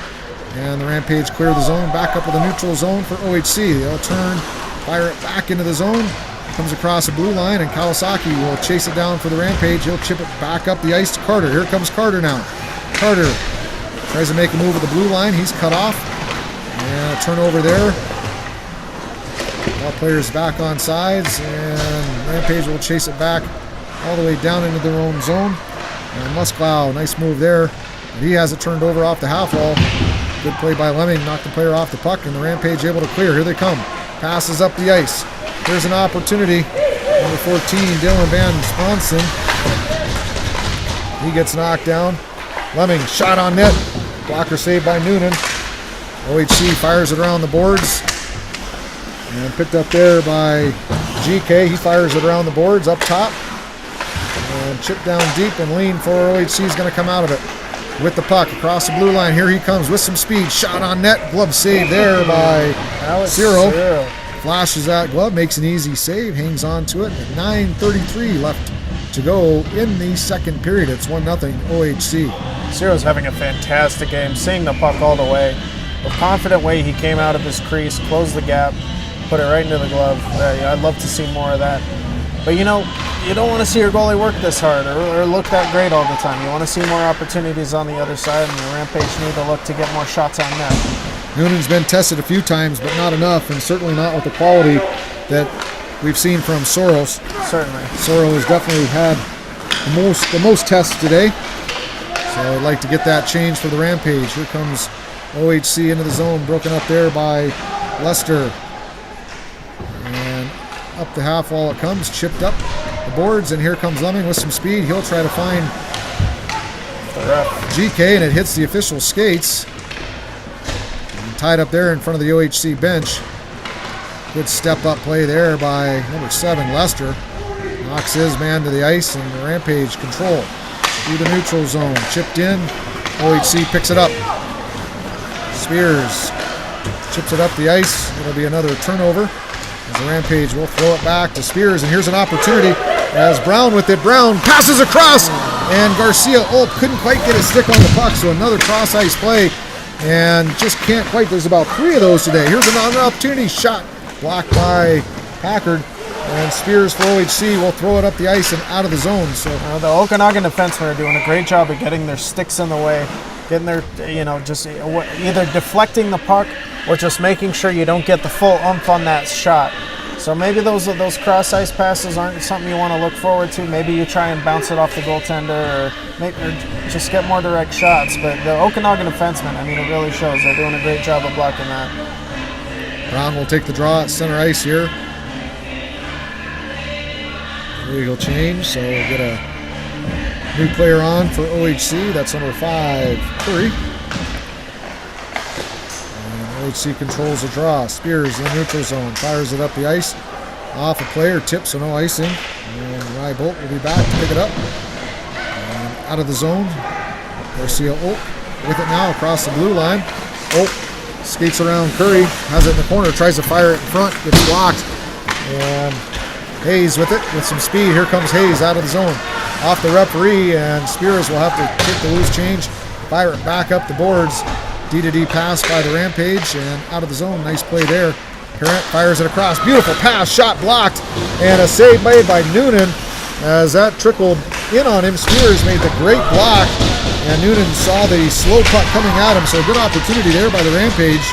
and the Rampage clear the zone, back up to the neutral zone for OHC. They'll turn, fire it back into the zone, comes across the blue line, and Kawasaki will chase it down for the Rampage. He'll chip it back up the ice to Carter. Here comes Carter now. Carter tries to make a move at the blue line. He's cut off. And a turnover there. All players back on sides. And Rampage will chase it back all the way down into their own zone. And Musklau, nice move there. And he has it turned over off the half wall. Good play by Lemming. Knocked the player off the puck. And the Rampage able to clear. Here they come. Passes up the ice. Here's an opportunity. Number 14, Dylan Van Sponson. He gets knocked down. Lemming, shot on net. Blocker saved by Noonan. OHC fires it around the boards. And picked up there by GK. He fires it around the boards up top. And chipped down deep and lean for OHC is going to come out of it. With the puck across the blue line. Here he comes with some speed. Shot on net. Glove save there by Ciro. Flashes that glove. Makes an easy save. Hangs on to it. 9:33 left to go in the second period. It's 1-0 OHC. Ciro's having a fantastic game, seeing the puck all the way. The confident way he came out of his crease, closed the gap, put it right into the glove. I'd love to see more of that. But you know, you don't want to see your goalie work this hard or look that great all the time. You want to see more opportunities on the other side, and the Rampage need to look to get more shots on net. Noonan's been tested a few times, but not enough, and certainly not with the quality that we've seen from Soros. Certainly. Soros has definitely had the most tests today. So I'd like to get that changed for the Rampage. Here comes OHC into the zone, broken up there by Lester. And up the half wall it comes, chipped up the boards, and here comes Lemming with some speed. He'll try to find GK, and it hits the official skates. And tied up there in front of the OHC bench. Good step-up play there by number 7, Lester. Knocks his man to the ice, and the Rampage control through the neutral zone. Chipped in. OHC picks it up. Spears chips it up the ice. It'll be another turnover as the Rampage will throw it back to Spears. And here's an opportunity as Brown with it. Brown passes across, and Garcia couldn't quite get his stick on the puck, so another cross-ice play, and just can't quite. There's about 3 of those today. Here's another opportunity. Shot blocked by Packard. And Spears for OHC will throw it up the ice and out of the zone. So the Okanagan defensemen are doing a great job of getting their sticks in the way, getting their, just either deflecting the puck or just making sure you don't get the full oomph on that shot. So maybe those cross-ice passes aren't something you want to look forward to. Maybe you try and bounce it off the goaltender or just get more direct shots. But the Okanagan defensemen, it really shows. They're doing a great job of blocking that. Brown will take the draw at center ice here. Legal change, so we'll get a new player on for OHC. That's number 5, Curry. And OHC controls the draw. Spears in the neutral zone, fires it up the ice. Off a player, tip, so no icing. And Rybolt will be back to pick it up. And out of the zone, Garcia with it now across the blue line. Skates around Curry, has it in the corner, tries to fire it in front, gets blocked. And Hayes with it, with some speed. Here comes Hayes out of the zone. Off the referee, and Spears will have to take the loose change, fire it back up the boards. D-to-D pass by the Rampage, and out of the zone. Nice play there. Parent fires it across. Beautiful pass, shot blocked, and a save made by Noonan as that trickled in on him. Spears made the great block, and Noonan saw the slow puck coming at him, so a good opportunity there by the Rampage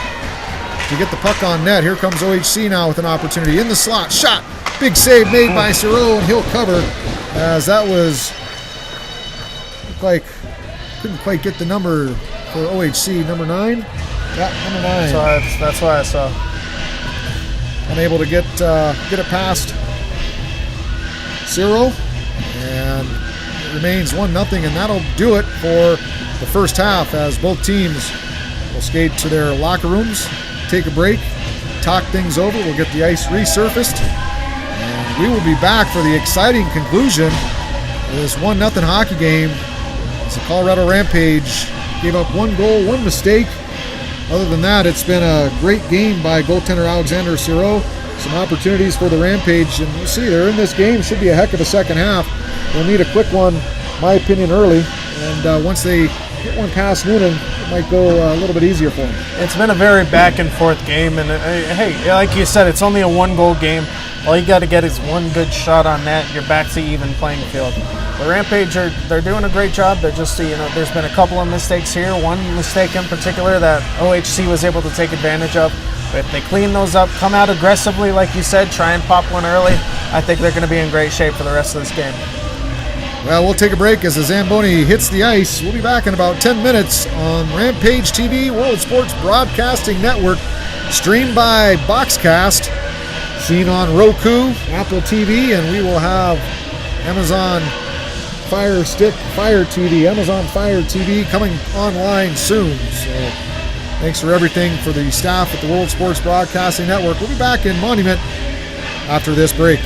to get the puck on net. Here comes OHC now with an opportunity in the slot. Shot. Big save made by Siro, and he'll cover as that looked like couldn't quite get the number for OHC. Number 9? Yeah, number 9. That's why I saw. Unable to get it past Siro, and it remains 1-0, and that'll do it for the first half as both teams will skate to their locker rooms, take a break, talk things over. We'll get the ice resurfaced. We will be back for the exciting conclusion of this 1-0 hockey game. As the Colorado Rampage gave up 1 goal, 1 mistake. Other than that, it's been a great game by goaltender Alexander Siro. Some opportunities for the Rampage, and you see they're in this game. Should be a heck of a second half. They'll need a quick one, my opinion, early. And once they get one past Noonan, it might go a little bit easier for them. It's been a very back and forth game, and hey, like you said, it's only a 1-goal game. All you got to get is 1 good shot on net. You're back to even playing field. The Rampage they're doing a great job. They're just there's been a couple of mistakes here. One mistake in particular that OHC was able to take advantage of. But if they clean those up, come out aggressively, like you said, try and pop one early, I think they're going to be in great shape for the rest of this game. Well, we'll take a break as the Zamboni hits the ice. We'll be back in about 10 minutes on Rampage TV, World Sports Broadcasting Network, streamed by Boxcast, seen on Roku, Apple TV, and we will have Amazon Fire TV coming online soon. So thanks for everything for the staff at the World Sports Broadcasting Network. We'll be back in Monument after this break.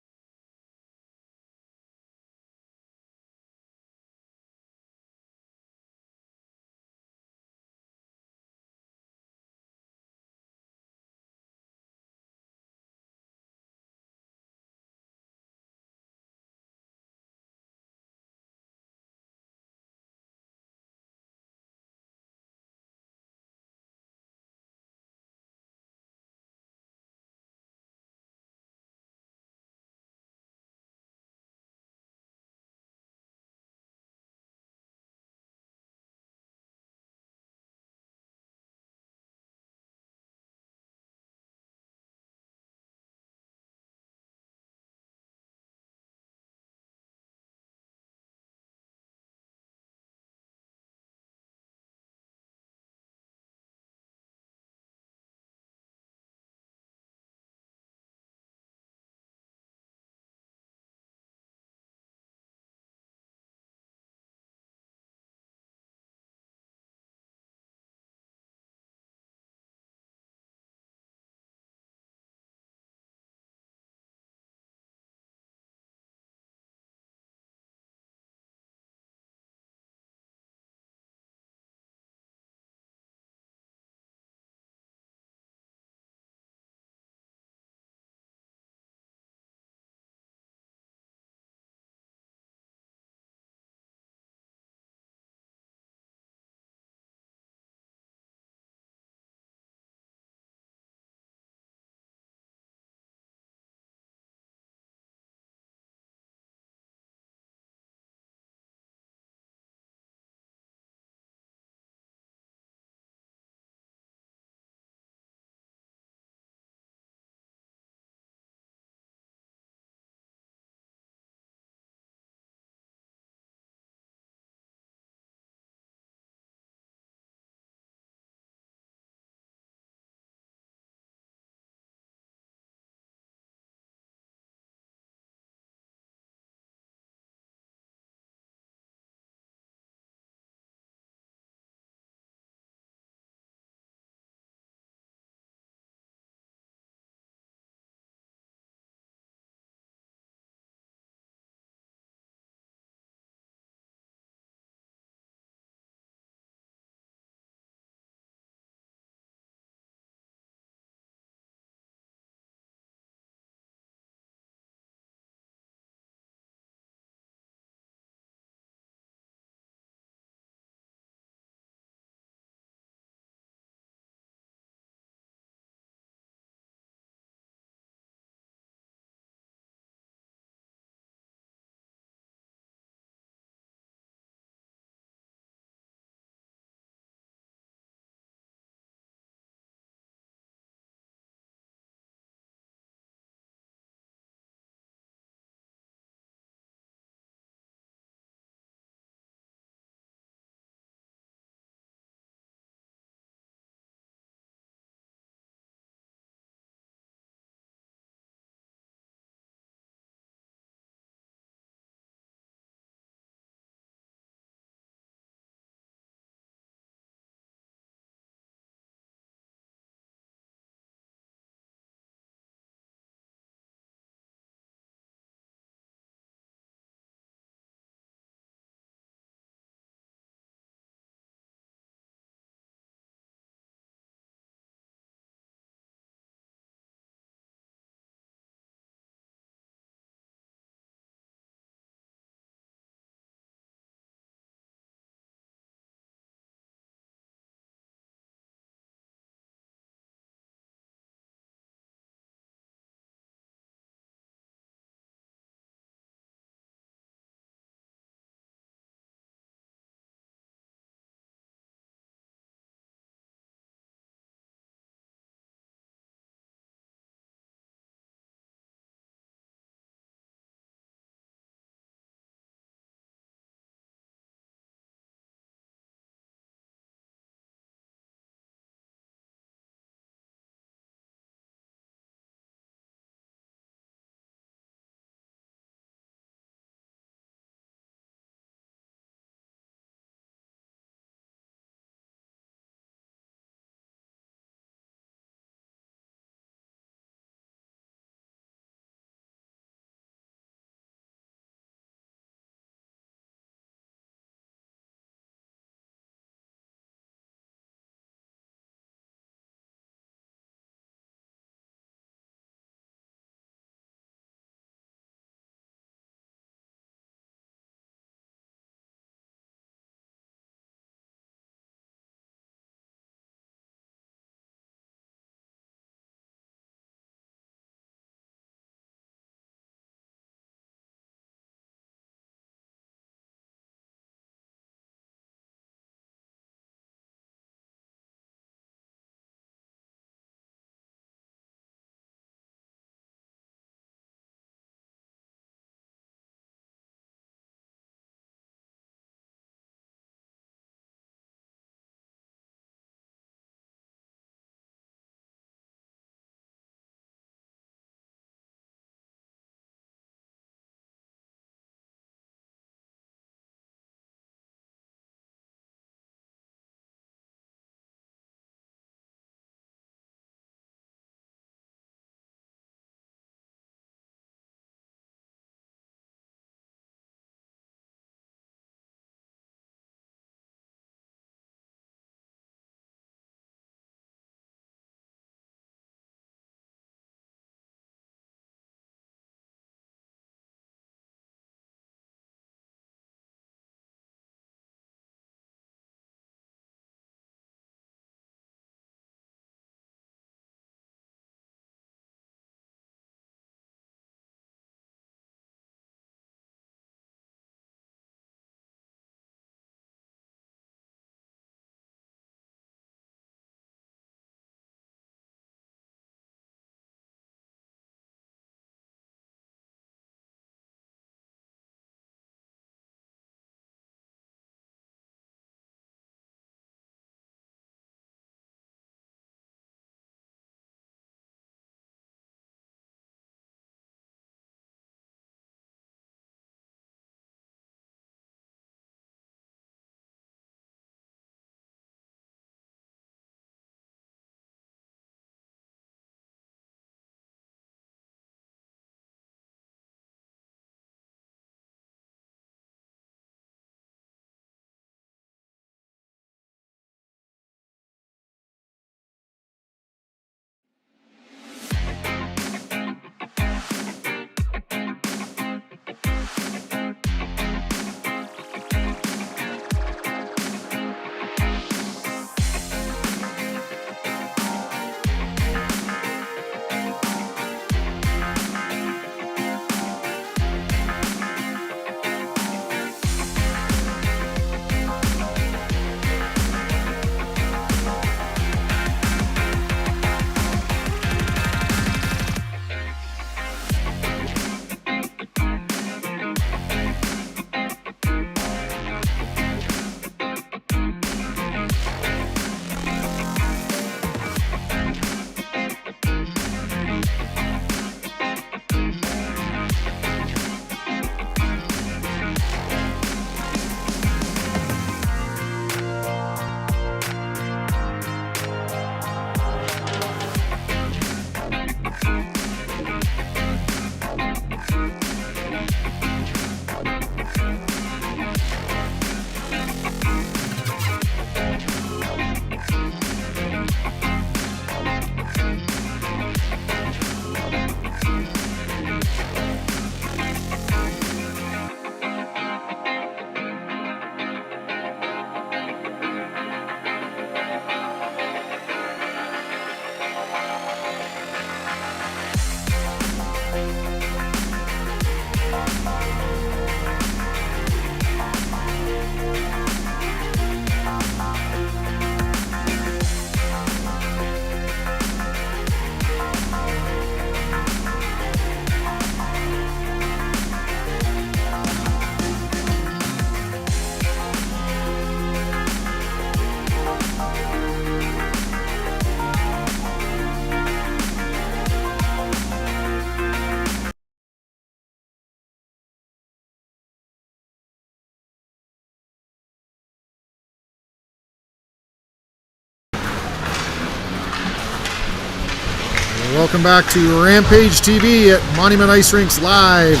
Welcome back to Rampage TV at Monument Ice Rinks Live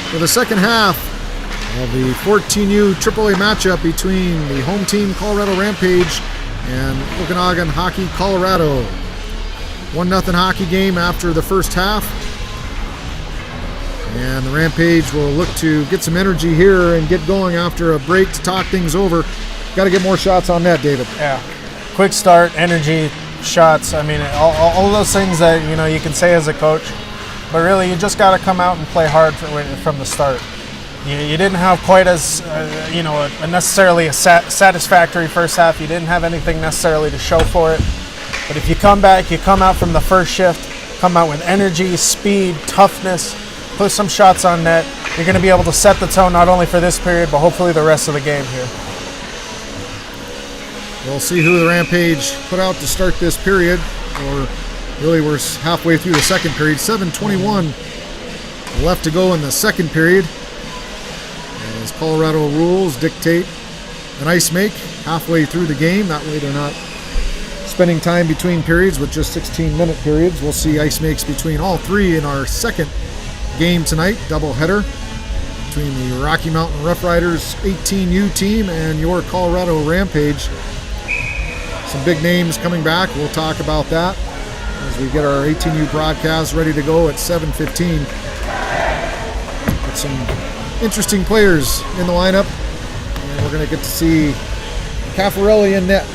for the second half of the 14U AAA matchup between the home team Colorado Rampage and Okanagan Hockey Colorado. 1-0 hockey game after the first half. And the Rampage will look to get some energy here and get going after a break to talk things over. Got to get more shots on net, David. Yeah. Quick start, energy, shots. I mean, all of those things that you can say as a coach, but really you just got to come out and play hard from the start. You didn't have quite as necessarily a satisfactory first half. You didn't have anything necessarily to show for it. But if you come back, you come out from the first shift, come out with energy, speed, toughness, put some shots on net. You're going to be able to set the tone not only for this period, but hopefully the rest of the game here. We'll see who the Rampage put out to start this period, or really we're halfway through the second period. 7:21 left to go in the second period. As Colorado rules dictate an ice make halfway through the game. That way they're not spending time between periods with just 16-minute periods. We'll see ice makes between all three in our second game tonight, doubleheader between the Rocky Mountain Rough Riders 18U team and your Colorado Rampage. Some big names coming back. We'll talk about that as we get our 18U broadcast ready to go at 7:15. With some interesting players in the lineup, and we're going to get to see Caffarelli in net.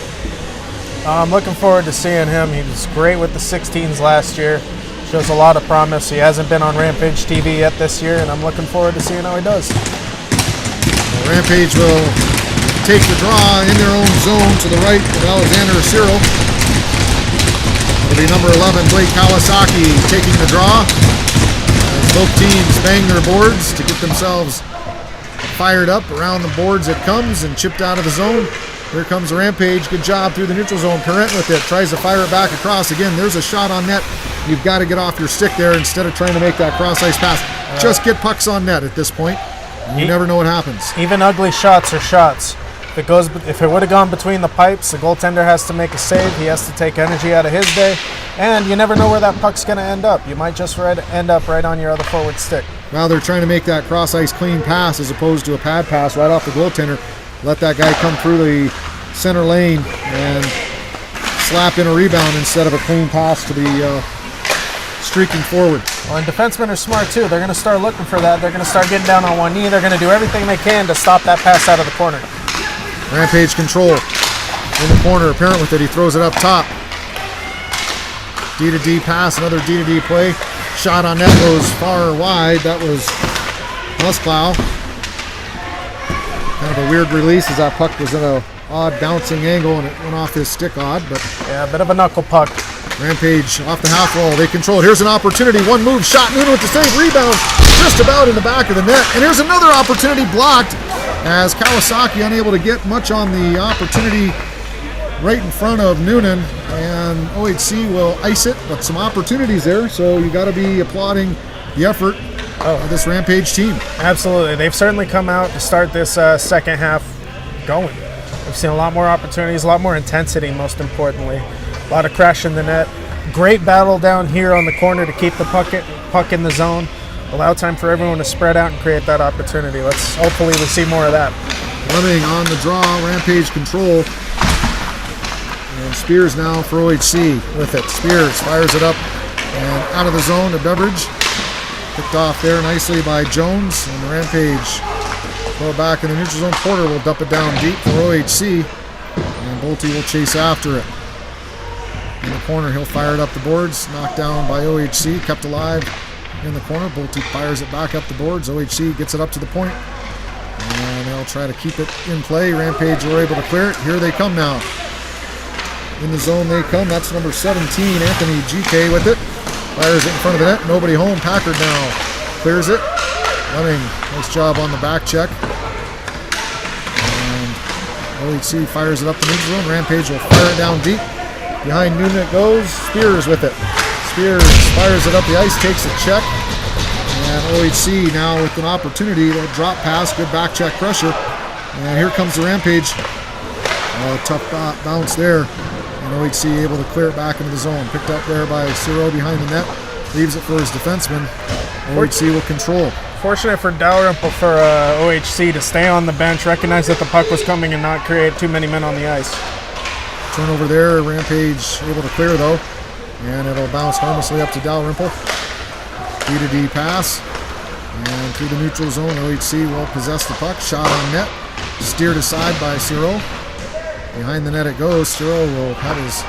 I'm looking forward to seeing him. He was great with the 16s last year. Shows a lot of promise. He hasn't been on Rampage TV yet this year, and I'm looking forward to seeing how he does. The Rampage will take the draw in their own zone to the right of Alexander Cyril. It'll be number 11, Blake Kawasaki, taking the draw. As both teams bang their boards to get themselves fired up. Around the boards it comes and chipped out of the zone. Here comes the Rampage. Good job through the neutral zone. Parent with it. Tries to fire it back across. Again, there's a shot on net. You've got to get off your stick there instead of trying to make that cross-ice pass. Just get pucks on net at this point. You never know what happens. Even ugly shots are shots. If it would have gone between the pipes, the goaltender has to make a save. He has to take energy out of his day. And you never know where that puck's going to end up. You might just end up right on your other forward stick. Now they're trying to make that cross-ice clean pass as opposed to a pad pass right off the goaltender. Let that guy come through the center lane and slap in a rebound instead of a clean pass to the streaking forward. Well, and defensemen are smart too. They're going to start looking for that. They're going to start getting down on one knee. They're going to do everything they can to stop that pass out of the corner. Rampage control in the corner. Parent with it. He throws it up top. D-to-D pass. Another D-to-D play. Shot on net goes far wide. That was Musklau. Kind of a weird release as that puck was in a odd bouncing angle and it went off his stick odd. But yeah, a bit of a knuckle puck. Rampage off the half wall. They control it. Here's an opportunity. One move. Shot. Noonan with the save. Rebound. Just about in the back of the net. And here's another opportunity blocked as Kawasaki unable to get much on the opportunity right in front of Noonan. And OHC will ice it. But some opportunities there. So you got to be applauding the effort of this Rampage team. Absolutely. They've certainly come out to start this second half going. We've seen a lot more opportunities, a lot more intensity, most importantly. A lot of crash in the net. Great battle down here on the corner to keep the puck in the zone. Allow time for everyone to spread out and create that opportunity. Hopefully we see more of that. Fleming on the draw, Rampage control. And Spears now for OHC with it. Spears fires it up and out of the zone to Beveridge. Picked off there nicely by Jones. And the Rampage throw it back in the neutral zone. Porter will dump it down deep for OHC. And Bolte will chase after it. In the corner, he'll fire it up the boards. Knocked down by OHC. Kept alive in the corner. Bolte fires it back up the boards. OHC gets it up to the point. And they'll try to keep it in play. Rampage are able to clear it. Here they come now. In the zone they come. That's number 17, Anthony GK with it. Fires it in front of the net. Nobody home. Packard now clears it. Fleming, nice job on the back check. And OHC fires it up the neutral zone. Rampage will fire it down deep. Behind Noonan it goes. Spears with it. Spears fires it up the ice, takes a check. And OHC now with an opportunity. That drop pass, good back check pressure. And here comes the Rampage. Tough bounce there. And And OHC able to clear it back into the zone. Picked up there by Ciro behind the net. Leaves it for his defenseman. OHC will control. Fortunate for Dalrymple for OHC to stay on the bench, recognize that the puck was coming and not create too many men on the ice. Turnover there. Rampage able to clear though. And it'll bounce harmlessly up to Dalrymple. D-to-D pass. And through the neutral zone, OHC will possess the puck. Shot on net. Steered aside by Ciro. Behind the net it goes. Ciro will have his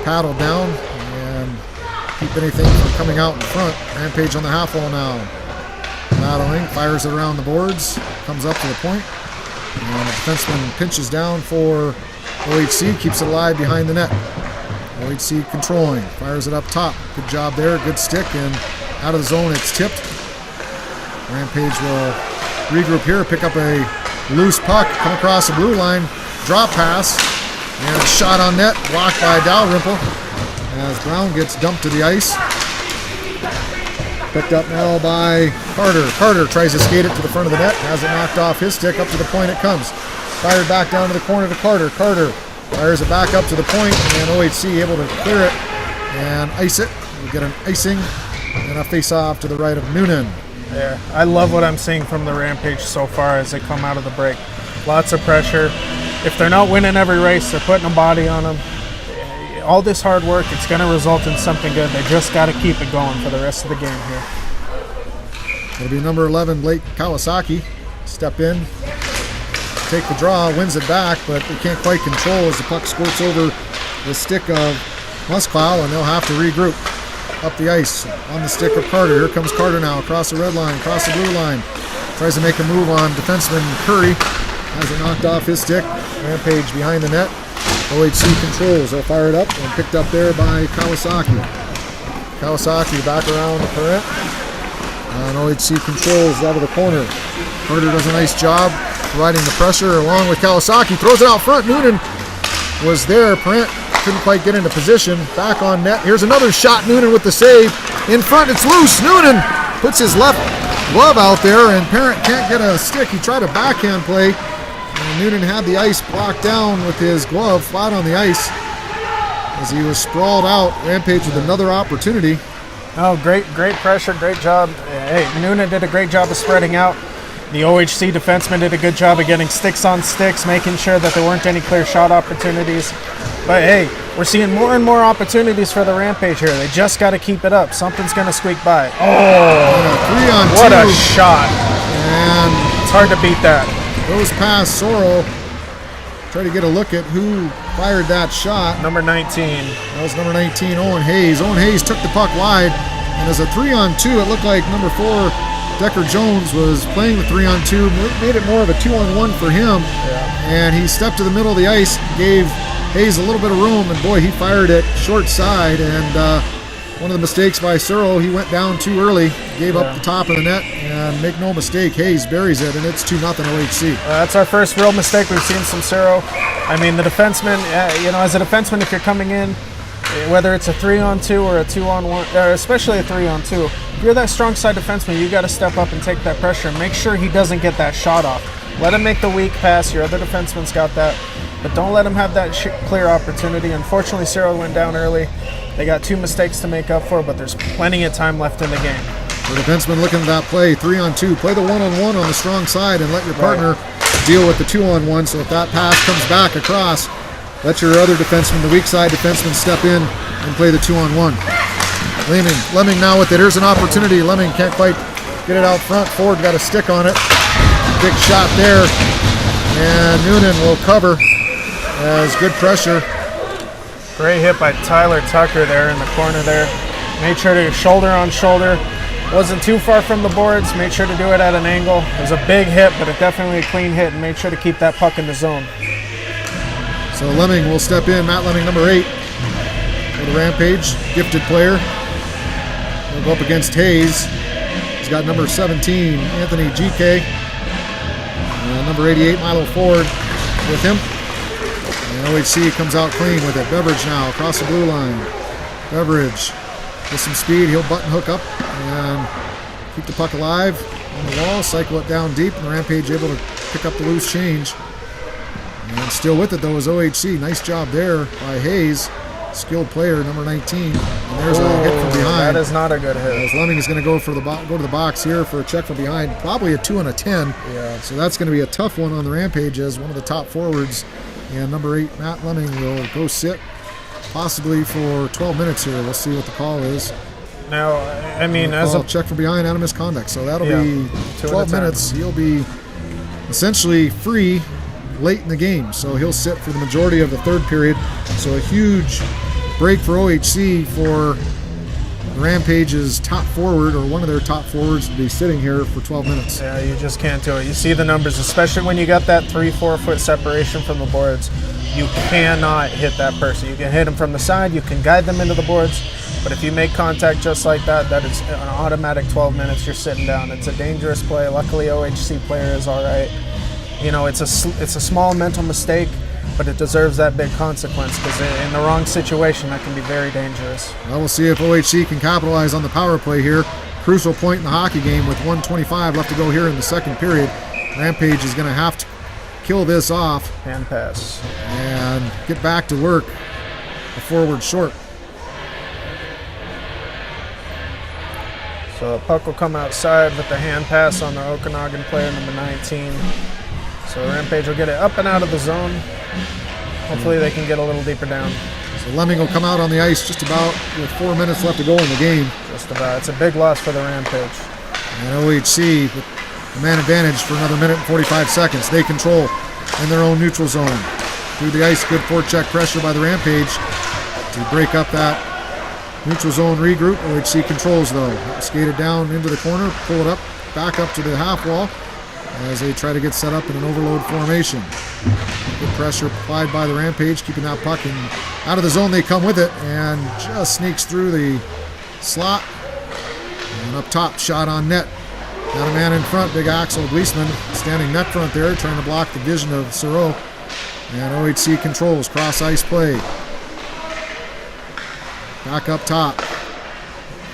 paddle down and keep anything from coming out in front. Rampage on the half wall now. Battling, fires it around the boards. Comes up to the point. And the defenseman pinches down for OHC. Keeps it alive behind the net. OHC controlling. Fires it up top. Good job there. Good stick. And out of the zone it's tipped. Rampage will regroup here. Pick up a loose puck. Come across the blue line. Drop pass. And a shot on net. Blocked by Dalrymple. As Brown gets dumped to the ice. Picked up now by Carter. Carter tries to skate it to the front of the net. Has it knocked off his stick. Up to the point it comes. Fired back down to the corner to Carter. Carter fires it back up to the point, and OHC able to clear it and ice it. We get an icing and a face-off to the right of Noonan. Yeah, I love what I'm seeing from the Rampage so far as they come out of the break. Lots of pressure. If they're not winning every race, they're putting a body on them. All this hard work, it's going to result in something good. They just got to keep it going for the rest of the game here. It'll be number 11, Blake Kawasaki. Step in, take the draw, wins it back, but they can't quite control as the puck squirts over the stick of Musklow, and they'll have to regroup up the ice on the stick of Carter. Here comes Carter now across the red line, across the blue line. Tries to make a move on defenseman Curry. Has it knocked off his stick. Rampage behind the net. OHC controls. They'll fire it up and picked up there by Kawasaki. Kawasaki back around the Parent. And OHC controls out of the corner. Carter does a nice job providing the pressure along with Kawasaki. Throws it out front. Noonan was there. Parent couldn't quite get into position. Back on net. Here's another shot. Noonan with the save. In front, it's loose. Noonan puts his left glove out there, and Parent can't get a stick. He tried a backhand play. And Noonan had the ice blocked down with his glove flat on the ice as he was sprawled out. Rampage with another opportunity. Oh, great pressure, great job. Hey, Noonan did a great job of spreading out. The OHC defenseman did a good job of getting sticks on sticks, making sure that there weren't any clear shot opportunities. But hey, we're seeing more and more opportunities for the Rampage here. They just got to keep it up. Something's going to squeak by. Oh, 3-on-2. What a shot. And it's hard to beat that. Goes past Sorrell. Try to get a look at who fired that shot. Number 19. That was number 19, Owen Hayes. Owen Hayes took the puck wide, and as a 3-on-2, it looked like number 4, Decker Jones, was playing the 3-on-2, made it more of a 2-on-1 for him. Yeah. And he stepped to the middle of the ice, gave Hayes a little bit of room, and boy, he fired it short side, and one of the mistakes by Sorrell, he went down too early, gave up the top of the net, and make no mistake, Hayes buries it, and it's 2-0 OHC. That's our first real mistake we've seen from Sorrell. I mean, the defenseman, as a defenseman, if you're coming in, whether it's a 3-on-2 or a 2-on-1, or especially a 3-on-2, if you're that strong side defenseman, you got to step up and take that pressure and make sure he doesn't get that shot off. Let him make the weak pass. Your other defenseman's got that, but don't let him have that clear opportunity. Unfortunately, Sorrell went down early. They got 2 mistakes to make up for, but there's plenty of time left in the game. The defenseman looking at that play, 3-on-2. Play the 1-on-1 on the strong side and let your partner deal with the 2-on-1. So if that pass comes back across, let your other defenseman, the weak side defenseman, step in and play the 2-on-1. Lemming now with it. Here's an opportunity. Lemming can't quite get it out front. Ford got a stick on it. Big shot there. And Noonan will cover as good pressure. Great hit by Tyler Tucker there in the corner there. Made sure to shoulder on shoulder. Wasn't too far from the boards. Made sure to do it at an angle. It was a big hit, but definitely a clean hit, and made sure to keep that puck in the zone. So Lemming will step in. Matt Lemming, number 8, for the Rampage, gifted player. He'll go up against Hayes. He's got number 17, Anthony GK. Number 88, Milo Ford, with him. And OHC comes out clean with it. Beveridge now across the blue line. Beveridge with some speed. He'll button hook up and keep the puck alive on the wall. Cycle it down deep, and the Rampage able to pick up the loose change. And still with it, though, is OHC. Nice job there by Hayes. Skilled player, number 19. And there's a hit from behind. That is not a good hit. As Lemming is going to go to the box here for a check from behind. Probably a 2 and a 10. Yeah. So that's going to be a tough one on the Rampage as one of the top forwards. And number 8, Matt Lemming, will go sit possibly for 12 minutes here. We'll see what the call is. Now, I mean, as a check from behind and a misconduct. So that'll be 2 12 minutes. He'll be essentially free late in the game. So he'll sit for the majority of the third period. So a huge break for OHC for the Rampage's top forward, or one of their top forwards, to be sitting here for 12 minutes. Yeah, you just can't do it. You see the numbers, especially when you got that 3-4 foot separation from the boards. You cannot hit that person. You can hit them from the side, you can guide them into the boards, but if you make contact just like that, that is an automatic 12 minutes. You're sitting down. It's a dangerous play. Luckily, OHC player is all right. You know, it's a small mental mistake, but it deserves that big consequence, because in the wrong situation, that can be very dangerous. Well, we'll see if OHC can capitalize on the power play here. Crucial point in the hockey game with 1:25 left to go here in the second period. Rampage is going to have to kill this off. Hand pass. And get back to work. The forward short. So the puck will come outside with the hand pass on the Okanagan player, number 19. So Rampage will get it up and out of the zone. Hopefully they can get a little deeper down. So Lemming will come out on the ice just about with 4 minutes left to go in the game. Just about. It's a big loss for the Rampage. And OHC with the man advantage for another minute and 45 seconds. They control in their own neutral zone. Through the ice, good forecheck pressure by the Rampage to break up that neutral zone regroup. OHC controls, though. Skated down into the corner, pull it up, back up to the half wall as they try to get set up in an overload formation. Good pressure applied by the Rampage, keeping that puck out of the zone. They come with it and just sneaks through the slot. And up top, shot on net. Got a man in front, big Axel Gleesman, standing net front there, trying to block the vision of Sereau. And OHC controls, cross-ice play. Back up top.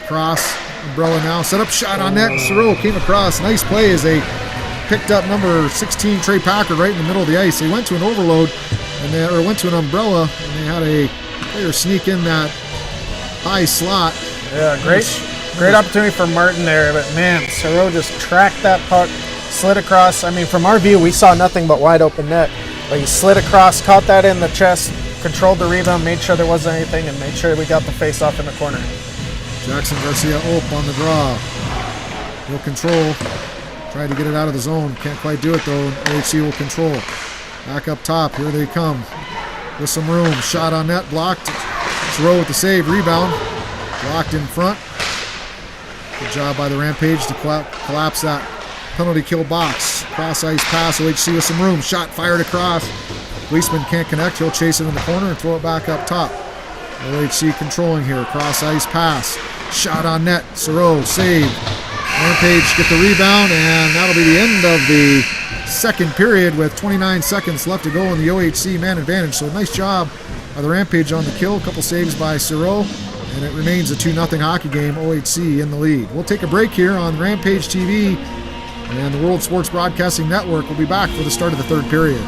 Cross, umbrella now, set up, shot on net. Sereau came across, nice play as they picked up number 16, Trey Packard, right in the middle of the ice. They went to an overload, or went to an umbrella, and they had a player sneak in that high slot. Yeah, great opportunity for Martin there, but man, Sereau just tracked that puck, slid across. I mean, from our view, we saw nothing but wide open net, but he slid across, caught that in the chest, controlled the rebound, made sure there wasn't anything, and made sure we got the face-off in the corner. Jackson Garcia on the draw. He'll control. Tried to get it out of the zone. Can't quite do it, though. OHC will control. Back up top. Here they come. With some room. Shot on net. Blocked. Sereau with the save. Rebound. Blocked in front. Good job by the Rampage to collapse that penalty kill box. Cross-ice pass. OHC with some room. Shot fired across. Gleesman can't connect. He'll chase it in the corner and throw it back up top. OHC controlling here. Cross-ice pass. Shot on net. Sereau save. Rampage get the rebound, and that'll be the end of the second period with 29 seconds left to go in the OHC man advantage. So nice job by the Rampage on the kill. A couple saves by Sereau, and it remains a 2-0 hockey game. OHC in the lead. We'll take a break here on Rampage TV and the World Sports Broadcasting Network. We'll be back for the start of the third period.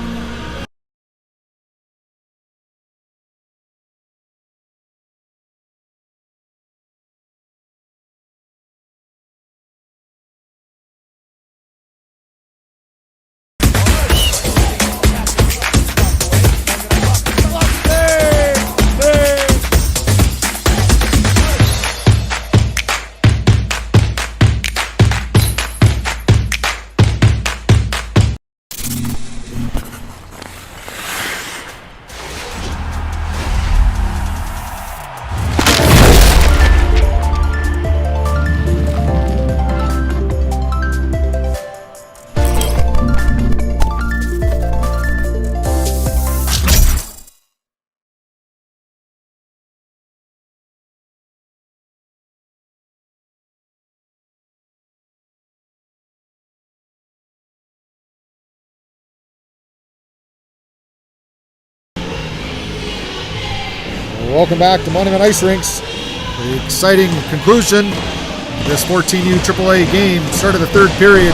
Welcome back to Monument Ice Rinks. The exciting conclusion of this 14U AAA game. Start of the third period.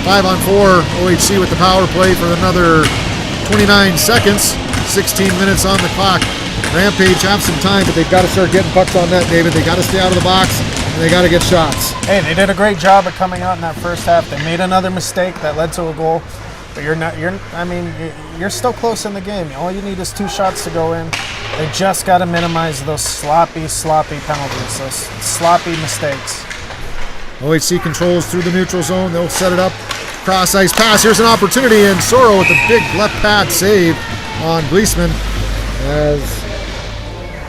5-on-4. OHC with the power play for another 29 seconds, 16 minutes on the clock. Rampage have some time, but they've got to start getting pucks on net, David. They got to stay out of the box, and they got to get shots. Hey, they did a great job of coming out in that first half. They made another mistake that led to a goal, but you're still close in the game. All you need is 2 shots to go in. They just got to minimize those sloppy penalties, those sloppy mistakes. OHC controls through the neutral zone. They'll set it up. Cross ice pass. Here's an opportunity, and Soro with a big left pad save on Gleesman as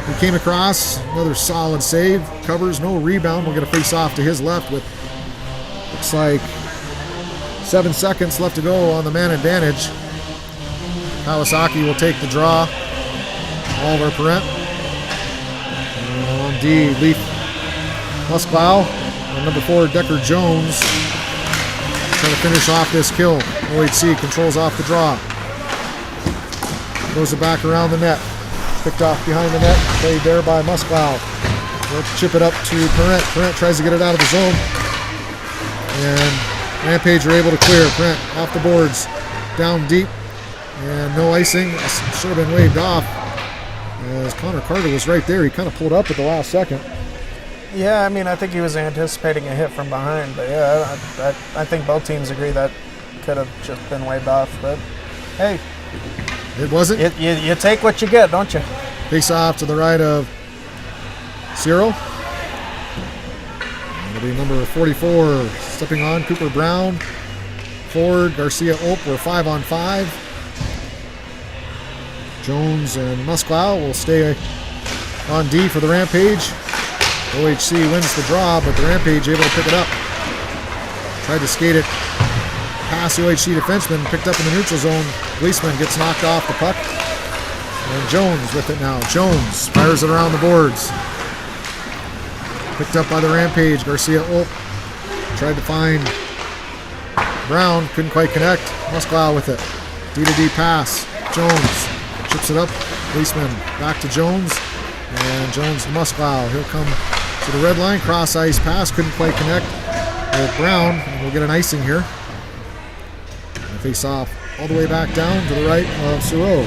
he came across. Another solid save. Covers, no rebound. We'll get a face off to his left with, looks like, 7 seconds left to go on the man advantage. Kawasaki will take the draw. Oliver Parent. On D, Leaf Musklau. And number 4, Decker Jones. Trying to finish off this kill. OHC controls off the draw. Throws it back around the net. Picked off behind the net. Played there by Musklau. They'll chip it up to Parent. Parent tries to get it out of the zone. And Rampage are able to clear. Parent off the boards. Down deep. And no icing. Should have been waved off. As Connor Carter was right there. He kind of pulled up at the last second. Yeah, I mean, I think he was anticipating a hit from behind. But yeah, I think both teams agree that could have just been waved off. But hey. It wasn't? You take what you get, don't you? Face off to the right of Ciro. It'll be number 44 stepping on. Cooper Brown. Ford, Garcia Ope were 5-on-5. Jones and Musklau will stay on D for the Rampage. OHC wins the draw, but the Rampage able to pick it up. Tried to skate it past the OHC defenseman, picked up in the neutral zone. Gleesman gets knocked off the puck. And Jones with it now. Jones fires it around the boards. Picked up by the Rampage. Garcia Ope tried to find Brown, couldn't quite connect. Musklau with it. D-to-D pass. Jones chips it up. Gleesman back to Jones. And Jones to Musklau. He'll come to the red line. Cross ice pass. Couldn't quite connect with Brown. And we'll get an icing here. And face off all the way back down to the right of Suro.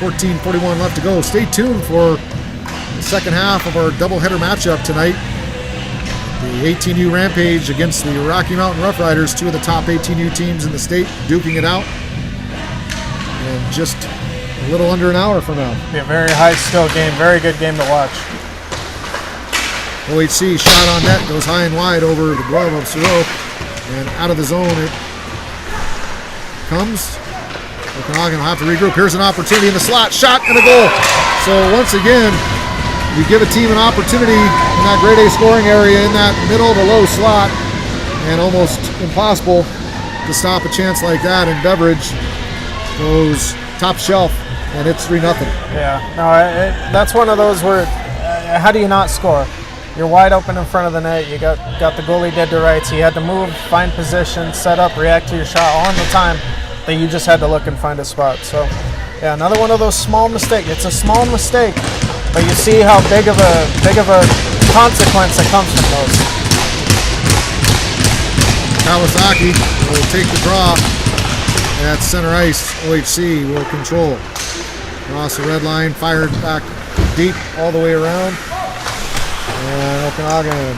14:41 left to go. Stay tuned for the second half of our doubleheader matchup tonight. The 18U Rampage against the Rocky Mountain Rough Riders, 2 of the top 18U teams in the state, duking it out. And just a little under an hour from now. Be a very high skill game, very good game to watch. OHC shot on net, goes high and wide over the glove of Suro, and out of the zone it comes. Okanagan will have to regroup. Here's an opportunity in the slot, shot and a goal. So once again, you give a team an opportunity in that grade A scoring area in that middle to low slot, and almost impossible to stop a chance like that. And Beveridge goes top shelf, and it's 3-0. Yeah, no, that's one of those where how do you not score? You're wide open in front of the net. You got the goalie dead to rights. He had to move, find position, set up, react to your shot all in the time that you just had to look and find a spot. So, yeah, another one of those small mistakes. It's a small mistake, but you see how big of a consequence that comes from those. Kawasaki will take the draw at center ice. OHC will control. Across the red line, fired back deep all the way around. And Okanagan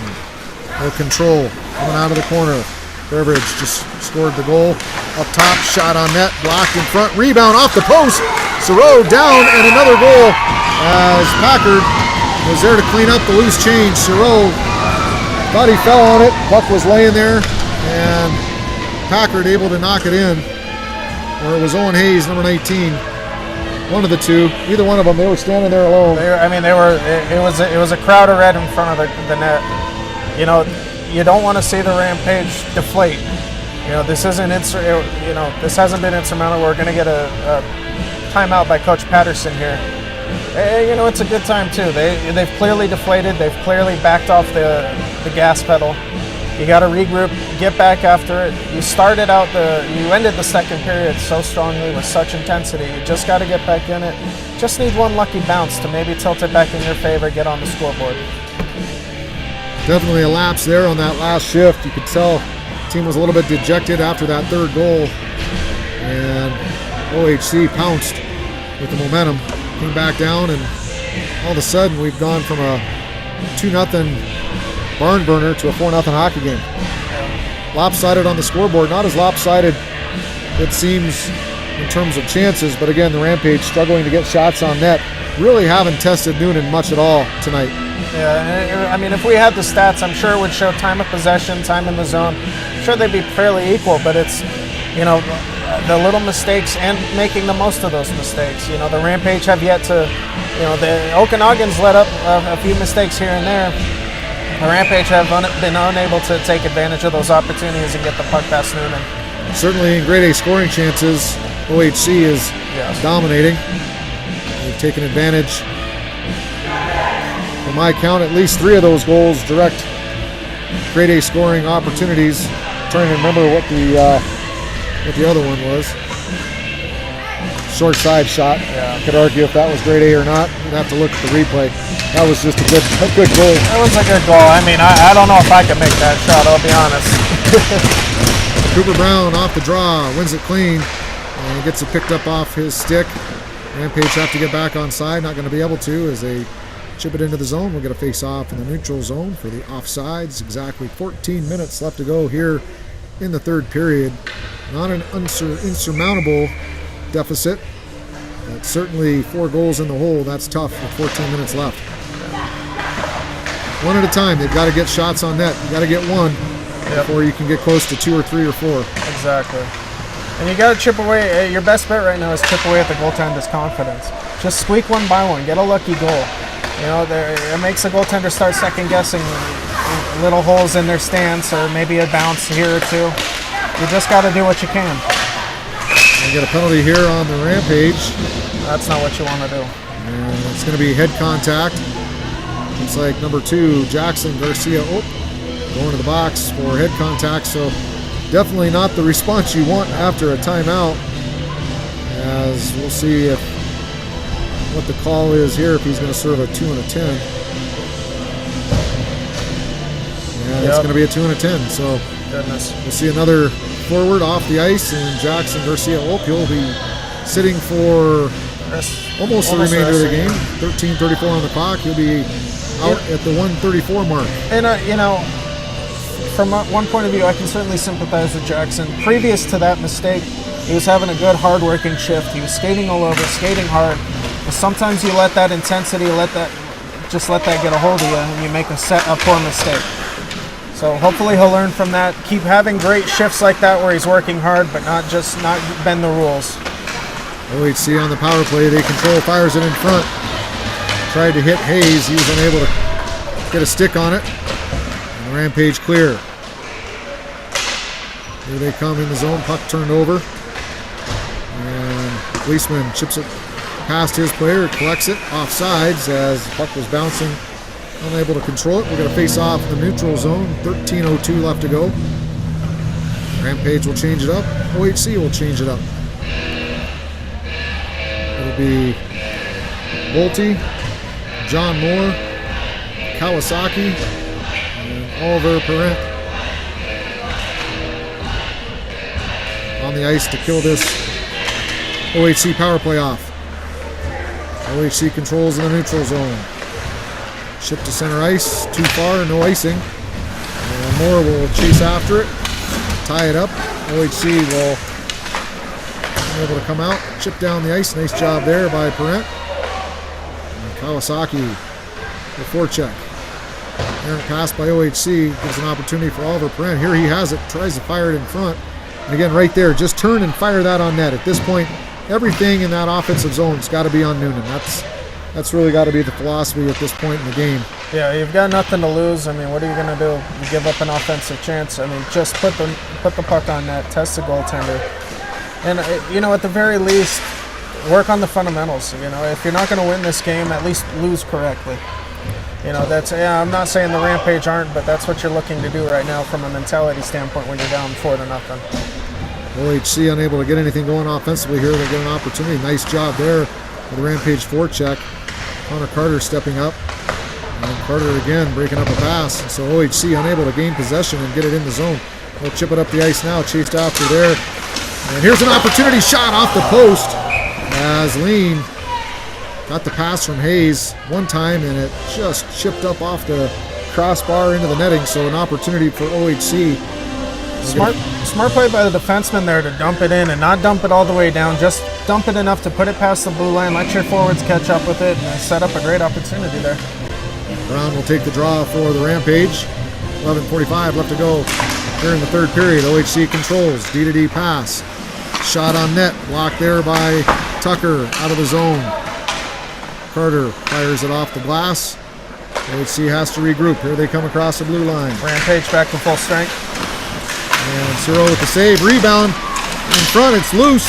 will control. Coming out of the corner. Beveridge just scored the goal. Up top, shot on net, blocked in front, rebound off the post. Soro down, and another goal as Packard was there to clean up the loose change. Soro thought he fell on it. Puck was laying there, and Packard able to knock it in. Or it was Owen Hayes, number 19. One of the two. Either one of them. They were standing there alone. It was a crowd of red in front of the net. You know, you don't want to see the Rampage deflate. You know, this hasn't been insurmountable. We're going to get a timeout by Coach Patterson here. You know, it's a good time too. They've clearly deflated. They've clearly backed off the gas pedal. You got to regroup, get back after it. You ended the second period so strongly with such intensity. You just got to get back in it. Just need one lucky bounce to maybe tilt it back in your favor, get on the scoreboard. Definitely a lapse there on that last shift. You could tell the team was a little bit dejected after that third goal. And OHC pounced with the momentum, came back down, and all of a sudden we've gone from a 2-0 barn burner to a 4-0 hockey game. Lopsided on the scoreboard, not as lopsided it seems in terms of chances, but again, the Rampage struggling to get shots on net. Really haven't tested Noonan much at all tonight. Yeah, I mean, if we had the stats, I'm sure it would show time of possession, time in the zone. I'm sure they'd be fairly equal, but it's, you know, the little mistakes and making the most of those mistakes. You know, the Rampage have yet to, you know, the Okanagan's let up a few mistakes here and there. The Rampage have been unable to take advantage of those opportunities and get the puck past Noonan. Certainly in grade A scoring chances, OHC is dominating. They've taken advantage. For my count, at least 3 of those goals direct grade A scoring opportunities. I'm trying to remember what the other one was. Short side shot. Yeah. Could argue if that was grade A or not. You'd have to look at the replay. That was just a good goal. That was a good goal. I mean, I don't know if I can make that shot, I'll be honest. Cooper Brown off the draw, wins it clean, and gets it picked up off his stick. Rampage have to get back on side, not going to be able to as they chip it into the zone. We'll get a face-off in the neutral zone for the offsides. Exactly 14 minutes left to go here in the third period. Not an insurmountable deficit, but certainly 4 goals in the hole. That's tough with 14 minutes left. One at a time. They've got to get shots on net. You got to get one before you can get close to 2 or 3 or 4. Exactly. And you got to chip away. Your best bet right now is chip away at the goaltender's confidence. Just squeak one by one. Get a lucky goal. You know, it makes the goaltender start second-guessing little holes in their stance or maybe a bounce here or two. You just got to do what you can. You get a penalty here on the Rampage. That's not what you want to do. And it's going to be head contact. It's like number 2, Jackson Garcia, going to the box for head contact. So definitely not the response you want after a timeout. As we'll see what the call is here, if he's going to serve a 2 and a 10. And it's going to be a 2 and a 10. So goodness, we'll see another forward off the ice, and Jackson Garcia he'll be sitting for almost the remainder of the game. 13:34 on the clock. He'll be out at the 1:34 mark. And you know, from one point of view, I can certainly sympathize with Jackson. Previous to that mistake, he was having a good, hard-working shift. He was skating all over, skating hard. But sometimes you let that intensity, let that get a hold of you, and you make a poor mistake. So hopefully he'll learn from that. Keep having great shifts like that where he's working hard, but not bend the rules. OHC on the power play. They control, fires it in front. Tried to hit Hayes. He was unable to get a stick on it. And the Rampage clear. Here they come in the zone. Puck turned over. And the policeman chips it past his player. Collects it offsides as the puck was bouncing. Unable to control it. We're going to face off in the neutral zone. 13:02 left to go. Rampage will change it up. OHC will change it up. It'll be Bolte, John Moore, Kawasaki, and Oliver Perrent on the ice to kill this OHC power play off. OHC controls in the neutral zone. Ship to center ice, too far, no icing. And Moore will chase after it, tie it up. OHC will be able to come out, chip down the ice. Nice job there by Perrent. And Kawasaki, the forecheck. Errant pass by OHC gives an opportunity for Oliver Perrent. Here he has it, tries to fire it in front. And again, right there, just turn and fire that on net. At this point, everything in that offensive zone's got to be on Noonan. That's really got to be the philosophy at this point in the game. Yeah, you've got nothing to lose. I mean, what are you going to do? You give up an offensive chance. I mean, just put the puck on net, test the goaltender. And, you know, at the very least, work on the fundamentals. You know, if you're not going to win this game, at least lose correctly. You know, I'm not saying the Rampage aren't, but that's what you're looking to do right now from a mentality standpoint when you're down 4-0. OHC unable to get anything going offensively here. They get an opportunity. Nice job there with the Rampage forecheck. Connor Carter stepping up. And Carter again breaking up a pass. And so OHC unable to gain possession and get it in the zone. They'll chip it up the ice now. Chased after there And here's an opportunity shot off the post as Lean got the pass from Hayes one time, and it just chipped up off the crossbar into the netting, so an opportunity for OHC. Smart play by the defenseman there to dump it in and not dump it all the way down, just dump it enough to put it past the blue line, let your forwards catch up with it, and set up a great opportunity there. Brown will take the draw for the Rampage. 11:45 left to go here in the third period. OHC controls, D-to-D pass. Shot on net, blocked there by Tucker, out of the zone. Carter fires it off the glass. OHC has to regroup. Here they come across the blue line. Rampage back to full strength. And Ciro with the save. Rebound in front. It's loose.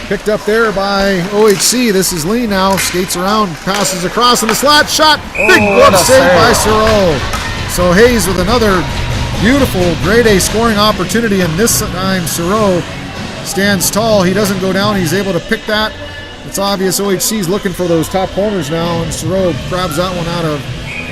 Picked up there by OHC. This is Lee now. Skates around, passes across, and the slot shot. Big glove save by Ciro. So Hayes with another beautiful grade A scoring opportunity, and this time Ciro stands tall. He doesn't go down. He's able to pick that. It's obvious OHC's looking for those top corners now, and Ciro grabs that one out of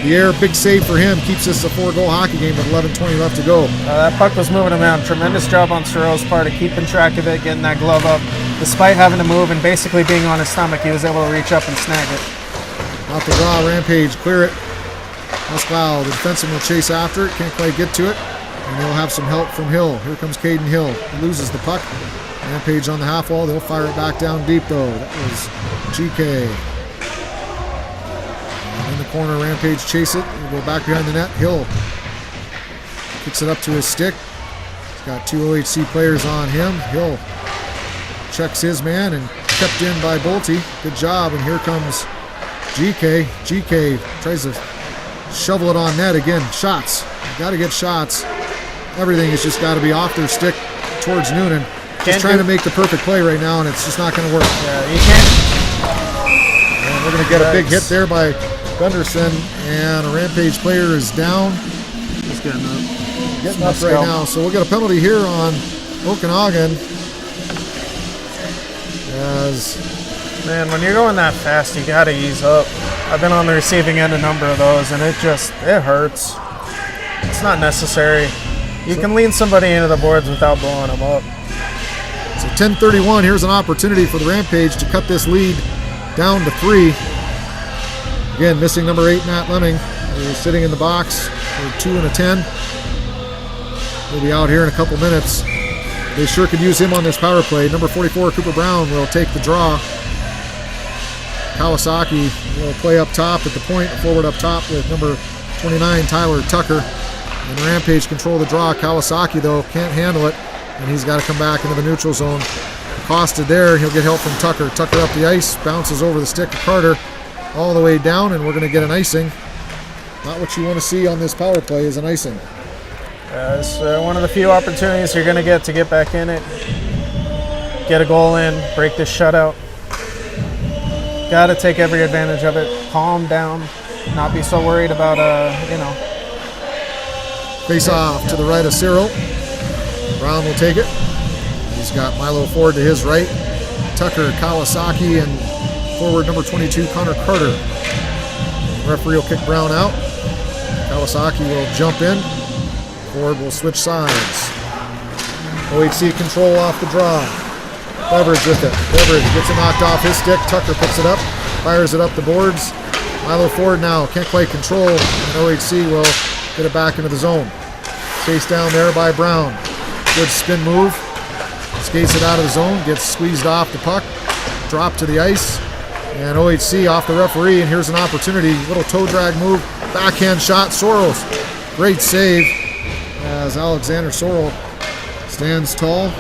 the air. Big save for him. Keeps this a 4-goal hockey game with 11:20 left to go. That puck was moving around. Tremendous job on Ciro's part of keeping track of it, getting that glove up. Despite having to move and basically being on his stomach, he was able to reach up and snag it. Off the draw, Rampage, clear it. Muscow, the defenseman will chase after it. Can't quite get to it. And they'll have some help from Hill. Here comes Caden Hill. He loses the puck. Rampage on the half wall. They'll fire it back down deep, though. That was GK. In the corner, Rampage chase it. He'll go back behind the net. Hill kicks it up to his stick. He's got two OHC players on him. Hill checks his man and kept in by Bolte. Good job. And here comes GK. GK tries to shovel it on net again. Shots. Got to get shots. Everything has just got to be off their stick towards Noonan. Just trying to make the perfect play right now, and it's just not going to work. Yeah, you can't. And we're going to get a big hit there by Gunderson, and a Rampage player is down. He's getting up. Getting up right now. So we'll get a penalty here on Okanagan. Man, when you're going that fast, you got to ease up. I've been on the receiving end a number of those, and it hurts. It's not necessary. You can lean somebody into the boards without blowing them up. So 10:31, here's an opportunity for the Rampage to cut this lead down to 3. Again, missing number 8, Matt Lemming. He's sitting in the box for 2 and a 10. He'll be out here in a couple minutes. They sure could use him on this power play. Number 44, Cooper Brown, will take the draw. Kawasaki will play up top at the point, forward up top with number 29, Tyler Tucker. And Rampage control the draw. Kawasaki, though, can't handle it, and he's got to come back into the neutral zone. Accosted there. He'll get help from Tucker. Tucker up the ice, bounces over the stick of Carter all the way down, and we're going to get an icing. Not what you want to see on this power play is an icing. It's one of the few opportunities you're going to get back in it. Get a goal in, break this shutout. Got to take every advantage of it. Calm down. Not be so worried about, Face off to the right of Cyril. Brown will take it. He's got Milo Ford to his right. Tucker, Kawasaki, and forward number 22, Connor Carter. The referee will kick Brown out. Kawasaki will jump in. Ford will switch sides. OHC control off the draw. Beveridge with it. Beveridge gets it knocked off his stick. Tucker picks it up, fires it up the boards. Milo Ford now can't quite control, and OHC will get it back into the zone. Chased down there by Brown. Good spin move. Skates it out of the zone, gets squeezed off the puck, dropped to the ice, and OHC off the referee, and here's an opportunity. Little toe drag move, backhand shot, Soros. Great save as Alexander Sorrell stands tall.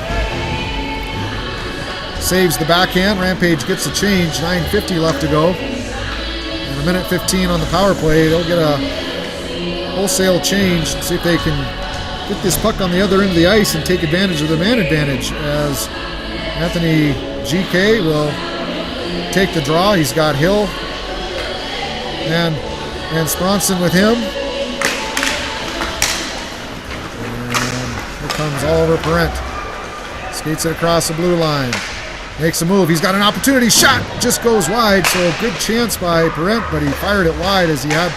Saves the backhand. Rampage gets a change. 9:50 left to go. And a minute 15 on the power play. They'll get a wholesale change. See if they can get this puck on the other end of the ice and take advantage of the man advantage as Anthony GK will take the draw. He's got Hill and Spronson with him. And here comes Oliver Parent. Skates it across the blue line. Makes a move. He's got an opportunity. Shot just goes wide. So a good chance by Parent, but he fired it wide as he had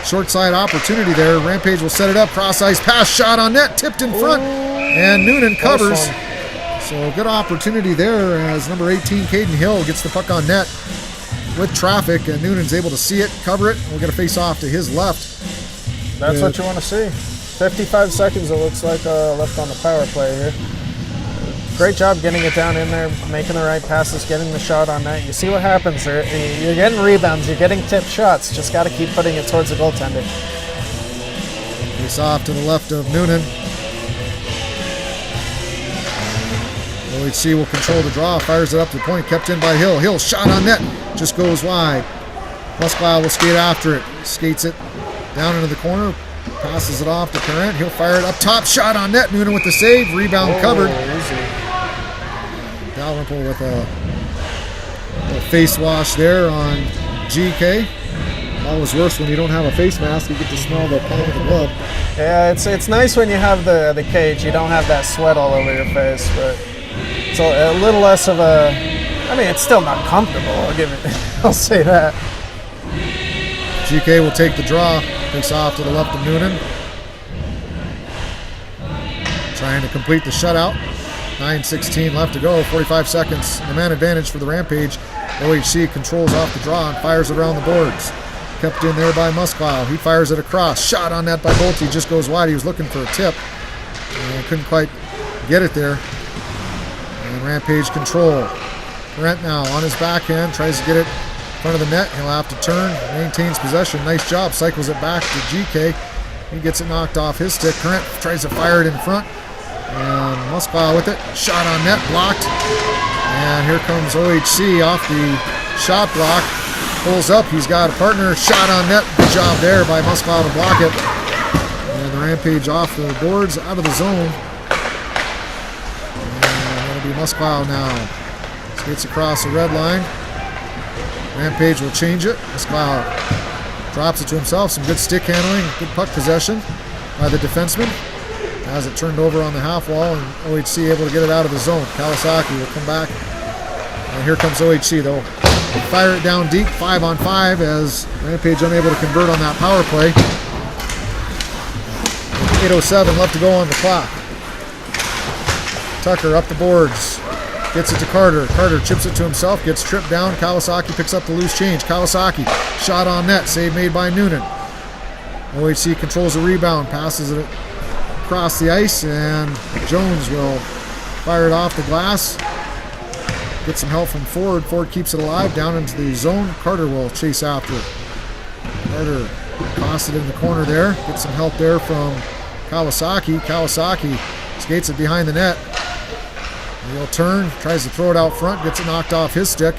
short side opportunity there. Rampage will set it up. Cross ice pass. Shot on net. Tipped in front. And Noonan covers. So good opportunity there as number 18, Caden Hill, gets the puck on net with traffic, and Noonan's able to see it, cover it. We'll get a face-off to his left. That's what you want to see. 55 seconds, it looks like, left on the power play here. Great job getting it down in there, making the right passes, getting the shot on net. You see what happens there. You're getting rebounds, you're getting tipped shots. Just got to keep putting it towards the goaltender. Face off to the left of Noonan. OHC will control the draw, fires it up to the point, kept in by Hill. Hill, shot on net, just goes wide. Musclow will skate after it, skates it down into the corner, passes it off to Parent. He'll fire it up top, shot on net. Noonan with the save, rebound covered. Dalrymple with a face wash there on GK. Always worse when you don't have a face mask. You get to smell the palm of the glove. Yeah, it's nice when you have the cage. You don't have that sweat all over your face, but it's a little less of a. I mean, it's still not comfortable. I'll say that. GK will take the draw. Face off to the left of Noonan. Trying to complete the shutout. 9:16 left to go. 45 seconds. The man advantage for the Rampage. OHC controls off the draw and fires it around the boards. Kept in there by Musclow. He fires it across. Shot on net by Bolte. Just goes wide. He was looking for a tip. And couldn't quite get it there. And Rampage control. Brent now on his backhand. Tries to get it in front of the net. He'll have to turn. Maintains possession. Nice job. Cycles it back to GK. He gets it knocked off his stick. Brent tries to fire it in front. And Musclow with it. Shot on net. Blocked. And here comes OHC off the shot block. Pulls up. He's got a partner. Shot on net. Good job there by Musclow to block it. And the Rampage off the boards, out of the zone. And that'll be Musclow now. Skates across the red line. Rampage will change it. Musclow drops it to himself. Some good stick handling. Good puck possession by the defenseman. Has it turned over on the half wall, and OHC able to get it out of the zone. Kawasaki will come back. And here comes OHC, though. Fire it down deep, 5-on-5, as Rampage unable to convert on that power play. 8:07 left to go on the clock. Tucker up the boards. Gets it to Carter. Carter chips it to himself, gets tripped down. Kawasaki picks up the loose change. Kawasaki, shot on net, save made by Noonan. OHC controls the rebound, passes it across the ice, and Jones will fire it off the glass. Get some help from Ford. Ford keeps it alive down into the zone. Carter will chase after it. Carter tossed it in the corner there. Get some help there from Kawasaki. Kawasaki skates it behind the net. He'll turn, tries to throw it out front, gets it knocked off his stick.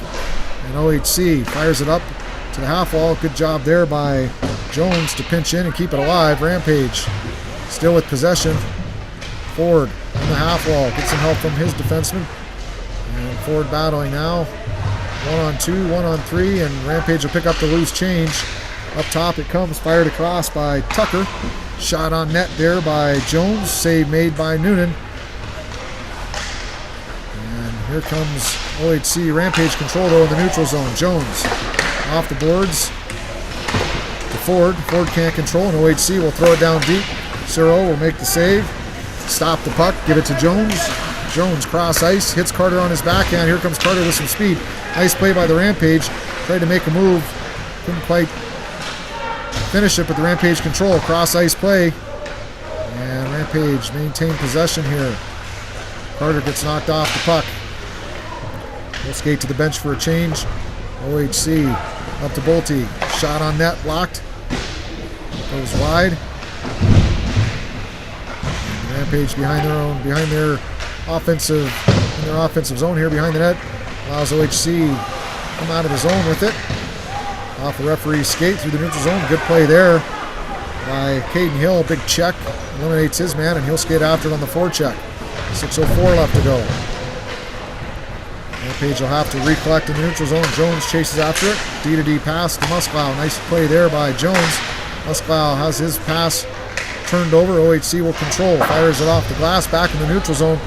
And OHC fires it up to the half wall. Good job there by Jones to pinch in and keep it alive. Rampage still with possession. Ford on the half wall. Gets some help from his defenseman. And Ford battling now. 1-on-2, 1-on-3, and Rampage will pick up the loose change. Up top it comes, fired across by Tucker. Shot on net there by Jones. Save made by Noonan. And here comes OHC. Rampage control though in the neutral zone. Jones off the boards to Ford. Ford can't control, and OHC will throw it down deep. Ciro will make the save. Stop the puck, give it to Jones. Jones cross ice, hits Carter on his backhand. Here comes Carter with some speed. Nice play by the Rampage. Tried to make a move. Couldn't quite finish it, but the Rampage control. Cross ice play. And Rampage maintain possession here. Carter gets knocked off the puck. We'll skate to the bench for a change. OHC up to Bolte. Shot on net, blocked. Goes wide. And Rampage behind their offensive zone here behind the net. Allows OHC come out of the zone with it. Off the referee's skate through the neutral zone. Good play there by Caden Hill. Big check. Eliminates his man, and he'll skate after it on the forecheck. 6:04 left to go. Rampage will have to recollect in the neutral zone. Jones chases after it. D-to-D pass to Musclow. Nice play there by Jones. Musclow has his pass turned over. OHC will control. Fires it off the glass back in the neutral zone.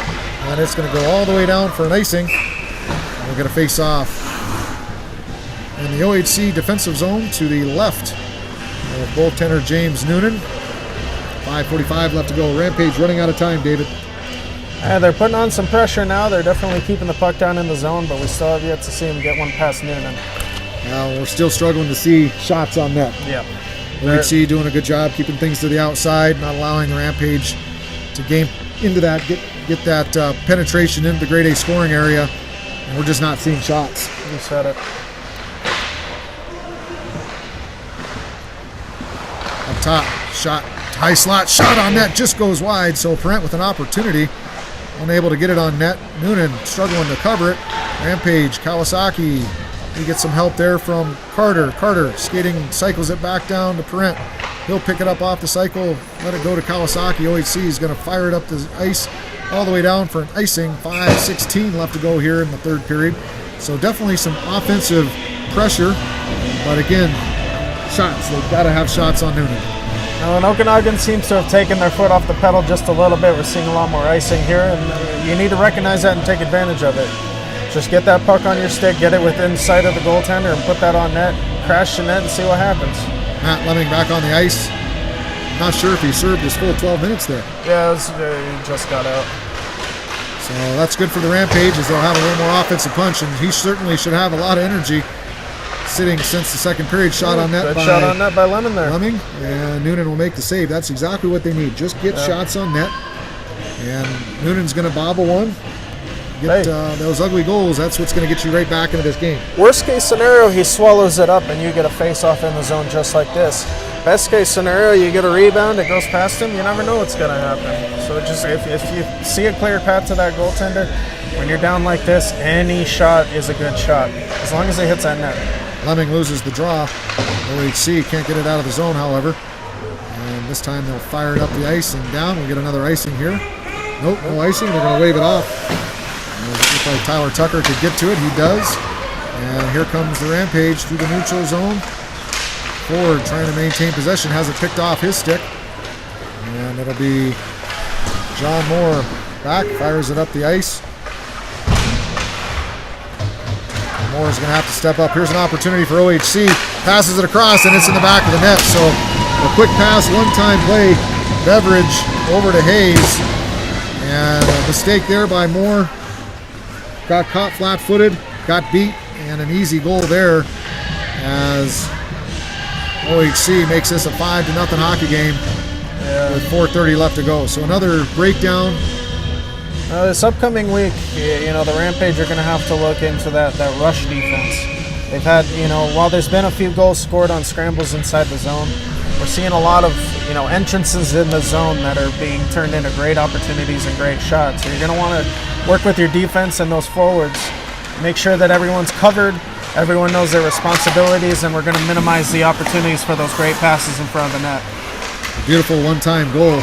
And it's going to go all the way down for an icing. We'll get a face-off in the OHC defensive zone to the left of goaltender James Noonan. 5:45 left to go. Rampage running out of time, David. They're putting on some pressure now. They're definitely keeping the puck down in the zone, but we still have yet to see him get one past Noonan. We're still struggling to see shots on net. Yeah. OHC doing a good job keeping things to the outside, not allowing Rampage to game into that, get that penetration into the grade A scoring area, and we're just not seeing shots. You said it. Up top, shot, high slot, shot on net, just goes wide, so Parent with an opportunity, unable to get it on net. Noonan struggling to cover it. Rampage, Kawasaki, he gets some help there from Carter. Carter skating, cycles it back down to Parent. He'll pick it up off the cycle, let it go to Kawasaki. OHC is going to fire it up the ice all the way down for an icing. 5:16 left to go here in the third period. So definitely some offensive pressure, but again, shots. They've got to have shots on Noonan. Now, and Okanagan seems to have taken their foot off the pedal just a little bit. We're seeing a lot more icing here, and you need to recognize that and take advantage of it. Just get that puck on your stick, get it within sight of the goaltender, and put that on net, crash the net, and see what happens. Matt Lemming back on the ice. Not sure if he served his full 12 minutes there. Yeah, he just got out. So that's good for the Rampage, as they'll have a little more offensive punch, and he certainly should have a lot of energy sitting since the second period. Shot on net by Lemon there. Lemming, and Noonan will make the save. That's exactly what they need. Just get shots on net, and Noonan's going to bobble one. Get those ugly goals. That's what's going to get you right back into this game. Worst case scenario, he swallows it up and you get a face-off in the zone just like this. Best case scenario, you get a rebound, it goes past him. You never know what's going to happen. So just if you see a clear path to that goaltender, when you're down like this, any shot is a good shot, as long as it hits that net. Lemming loses the draw. OHC can't get it out of the zone, however. And this time they'll fire it up the ice and down. We'll get another icing here. Nope, no icing. They're going to wave it off. Looks like Tyler Tucker could get to it. He does. And here comes the Rampage through the neutral zone. Ford trying to maintain possession, has it picked off his stick. And it'll be John Moore back, fires it up the ice. Moore's going to have to step up. Here's an opportunity for OHC. Passes it across, and it's in the back of the net. So a quick pass, one-time play. Beveridge over to Hayes. And a mistake there by Moore. Got caught flat-footed, got beat, and an easy goal there as OHC makes this a 5-0 hockey game with 4:30 left to go. So another breakdown. This upcoming week, the Rampage are going to have to look into that rush defense. They've had, while there's been a few goals scored on scrambles inside the zone, we're seeing a lot of, entrances in the zone that are being turned into great opportunities and great shots. So you're going to want to work with your defense and those forwards. Make sure that everyone's covered, everyone knows their responsibilities, and we're going to minimize the opportunities for those great passes in front of the net. Beautiful one-time goal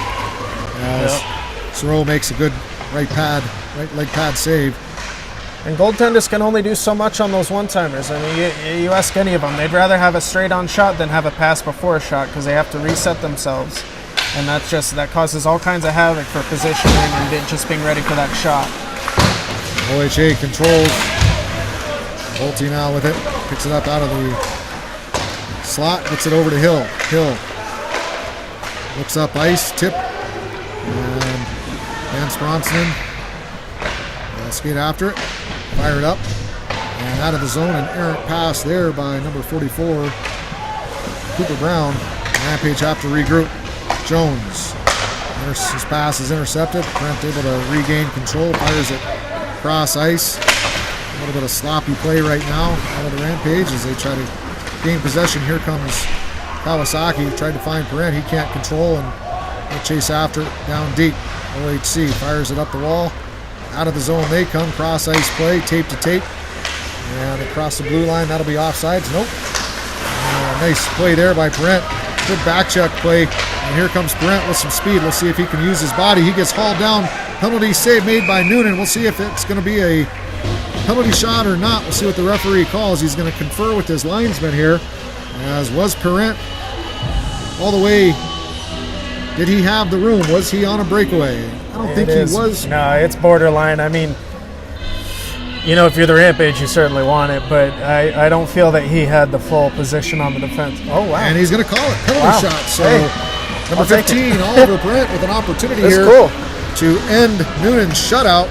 as Sorrell makes a good right leg pad save. And goaltenders can only do so much on those one-timers. I mean, you ask any of them, they'd rather have a straight-on shot than have a pass before a shot because they have to reset themselves. And that causes all kinds of havoc for positioning and just being ready for that shot. OHA controls. Bolte now with it. Picks it up out of the slot. Gets it over to Hill. Hill looks up ice. Tip. And Van Spronson skate after it. Fire it up. And out of the zone. An errant pass there by number 44, Cooper Brown. Rampage have to regroup. Jones. His pass is intercepted. Brent able to regain control. Fires it cross ice. A little bit of sloppy play right now out of the Rampage as they try to gain possession. Here comes Kawasaki. Tried to find Parent. He can't control and they chase after it down deep. OHC fires it up the wall. Out of the zone they come. Cross ice play. Tape to tape. And across the blue line. That'll be offsides. Nope. Nice play there by Parent. Good back check play. And here comes Parent with some speed. We'll see if he can use his body. He gets hauled down. Penalty save made by Noonan. We'll see if it's going to be a penalty shot or not. We'll see what the referee calls. He's going to confer with his linesman here. As was Parent all the way. Did he have the room? Was he on a breakaway? I don't think he was. No, it's borderline. I mean, if you're the Rampage, you certainly want it, but I don't feel that he had the full position on the defense. Oh, wow. And he's going to call it penalty shot. So, number 15, Oliver Parent with an opportunity That's here. Cool. to end Noonan's shutout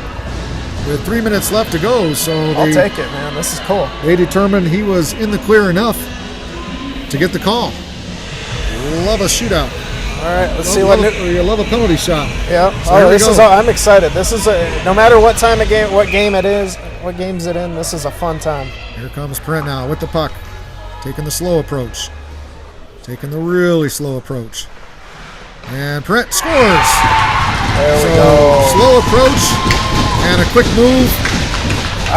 with 3 minutes left to go. So I'll take it, man. This is cool. They determined he was in the clear enough to get the call. Love a shootout. All right, let's see what. You love a penalty shot. Yeah. So this is. I'm excited. This is no matter what time of game, what game it is, what game's it in. This is a fun time. Here comes Parent now with the puck, taking the slow approach, taking the really slow approach, and Parent scores. There we go. Slow approach and a quick move.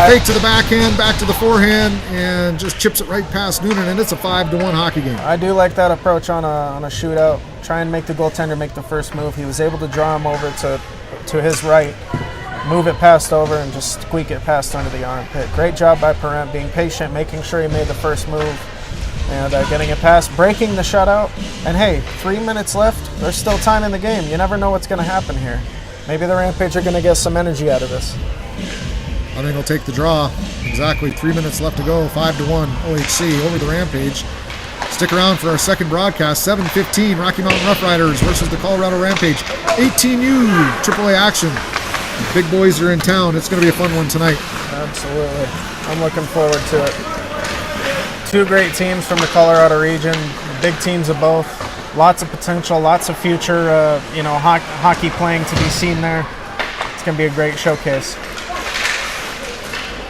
Fake to the backhand, back to the forehand, and just chips it right past Noonan, and it's a 5-1 hockey game. I do like that approach on a shootout. Try and make the goaltender make the first move. He was able to draw him over to his right, move it past over, and just squeak it past under the armpit. Great job by Parent, being patient, making sure he made the first move, and getting it past, breaking the shutout. And hey, 3 minutes left. There's still time in the game. You never know what's going to happen here. Maybe the Rampage are going to get some energy out of this. I think he'll take the draw. Exactly 3 minutes left to go. 5-1 OHC over the Rampage. Stick around for our second broadcast. 7:15 Rocky Mountain Rough Riders versus the Colorado Rampage. 18U AAA action. The big boys are in town. It's going to be a fun one tonight. Absolutely. I'm looking forward to it. Two great teams from the Colorado region. Big teams of both. Lots of potential. Lots of future. Hockey playing to be seen there. It's going to be a great showcase.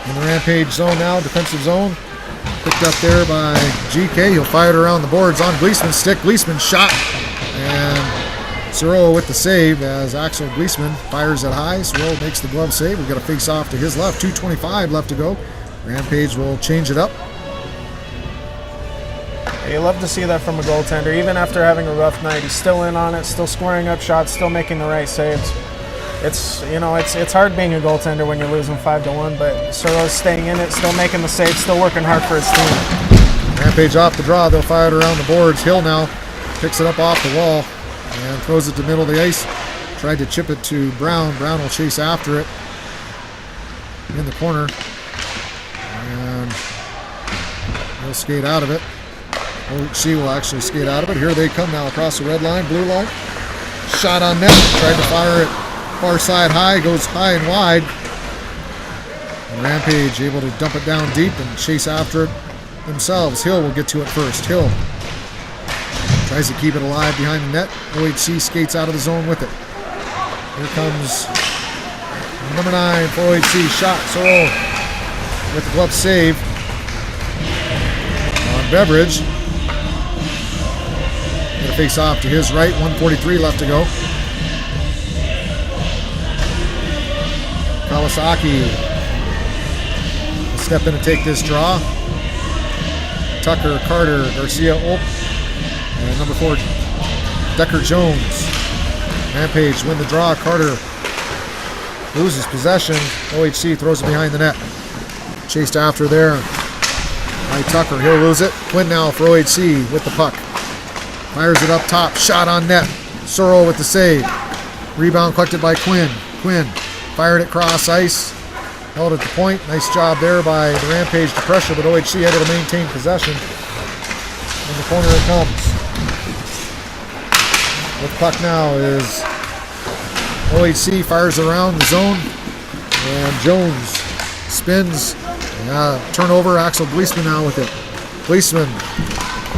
In the Rampage zone now, defensive zone. Picked up there by GK. He'll fire it around the boards on Gleesman's stick. Gleesman shot. And Soroa with the save as Axel Gleesman fires it high. Soroa makes the glove save. We've got a face off to his left. 2:25 left to go. Rampage will change it up. You love to see that from a goaltender. Even after having a rough night, he's still in on it, still squaring up shots, still making the right saves. It's hard being a goaltender when you're losing 5-1, but Soro's staying in it, still making the saves, still working hard for his team. Rampage off the draw. They'll fire it around the boards. Hill now picks it up off the wall and throws it to the middle of the ice. Tried to chip it to Brown. Brown will chase after it in the corner. And he'll skate out of it. OHC will actually skate out of it. Here they come now across the red line, blue line. Shot on net. Tried to fire it far side high. Goes high and wide. And Rampage able to dump it down deep and chase after it themselves. Hill will get to it first. Hill tries to keep it alive behind the net. OHC skates out of the zone with it. Here comes number 9 for OHC. Shot. Sorrell with the glove save on Beveridge. Going to face off to his right. 1:43 left to go. Kawasaki will step in and take this draw. Tucker, Carter, Garcia, Oak, and number 4, Decker Jones. Rampage win the draw. Carter loses possession. OHC throws it behind the net. Chased after there by Tucker. He'll lose it. Quinn now for OHC with the puck. Fires it up top. Shot on net. Sorrell with the save. Rebound collected by Quinn. Quinn fired it cross ice. Held at the point. Nice job there by the Rampage to pressure, but OHC able to maintain possession. In the corner it comes. With the puck now is OHC fires around the zone. And Jones spins. Turnover. Axel Gleesman now with it. Gleesman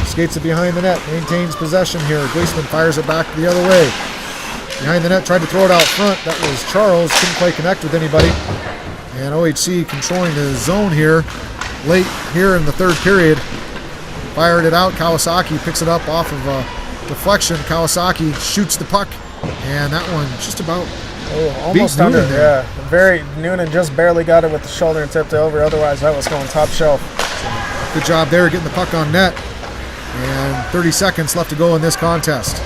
skates it behind the net. Maintains possession here. Gleesman fires it back the other way. Behind the net, tried to throw it out front. That was Charles. Couldn't quite connect with anybody. And OHC controlling the zone here. Late here in the third period. Fired it out. Kawasaki picks it up off of a deflection. Kawasaki shoots the puck. And that one just about almost under there. Yeah. Noonan just barely got it with the shoulder and tipped it over. Otherwise, that was going top shelf. Good job there getting the puck on net. And 30 seconds left to go in this contest.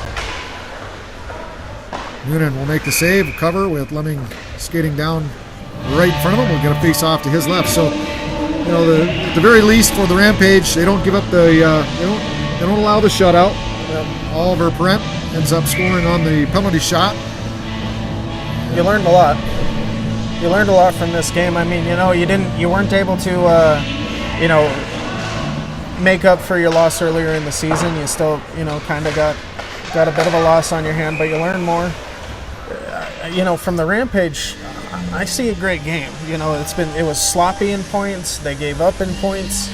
Noonan will make the save, cover with Lemming skating down right in front of him. We'll get a face off to his left. So, at the very least for the Rampage, they don't give up the, they don't allow the shutout. Oliver Parent ends up scoring on the penalty shot. You learned a lot. You learned a lot from this game. I mean, you weren't able to, make up for your loss earlier in the season. You still, kind of got a bit of a loss on your hand, but you learned more. from the Rampage, I see a great game. It was sloppy in points. They gave up in points.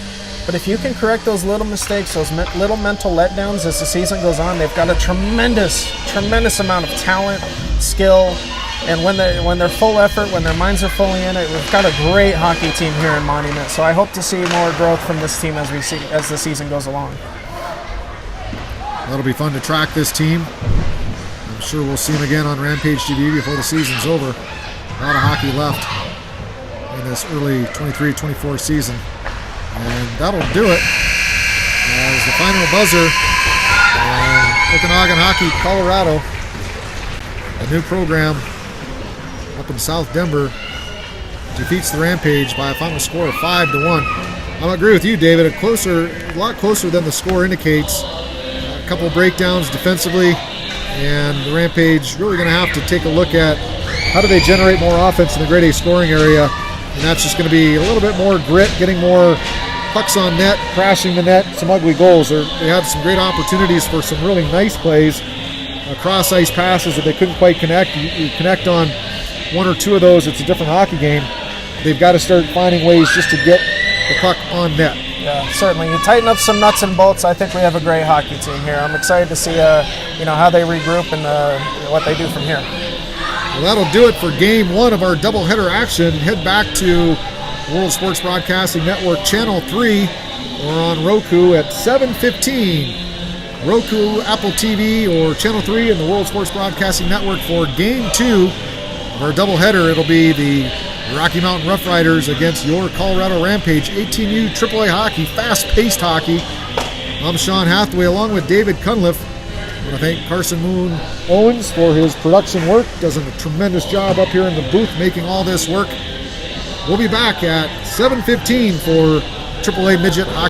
But if you can correct those little mistakes, those little mental letdowns as the season goes on, they've got a tremendous amount of talent, skill, and when they're full effort, when their minds are fully in it, we've got a great hockey team here in Monument. So I hope to see more growth from this team as the season goes along. That'll be fun to track this team. I'm sure we'll see them again on Rampage TV before the season's over. A lot of hockey left in this early 23-24 season. And that'll do it as the final buzzer. Okanagan Hockey, Colorado, a new program up in South Denver, defeats the Rampage by a final score of 5-1. I agree with you, David. A lot closer than the score indicates. A couple breakdowns defensively, and the Rampage really going to have to take a look at how do they generate more offense in the grade A scoring area, and that's just going to be a little bit more grit, getting more pucks on net, crashing the net, some ugly goals. They had some great opportunities for some really nice plays, cross-ice passes that they couldn't quite connect. You connect on one or two of those, it's a different hockey game. They've got to start finding ways just to get the puck on net. Yeah, certainly. You tighten up some nuts and bolts, I think we have a great hockey team here. I'm excited to see how they regroup and what they do from here. Well, that'll do it for Game 1 of our doubleheader action. Head back to World Sports Broadcasting Network Channel 3 or on Roku at 7:15. Roku, Apple TV, or Channel 3 and the World Sports Broadcasting Network for Game 2 of our doubleheader. It'll be the Rocky Mountain Rough Riders against your Colorado Rampage. 18U AAA hockey, fast-paced hockey. I'm Sean Hathaway along with David Cunliffe. I want to thank Carson Moon Owens for his production work. Does a tremendous job up here in the booth making all this work. We'll be back at 7:15 for AAA Midget Hockey.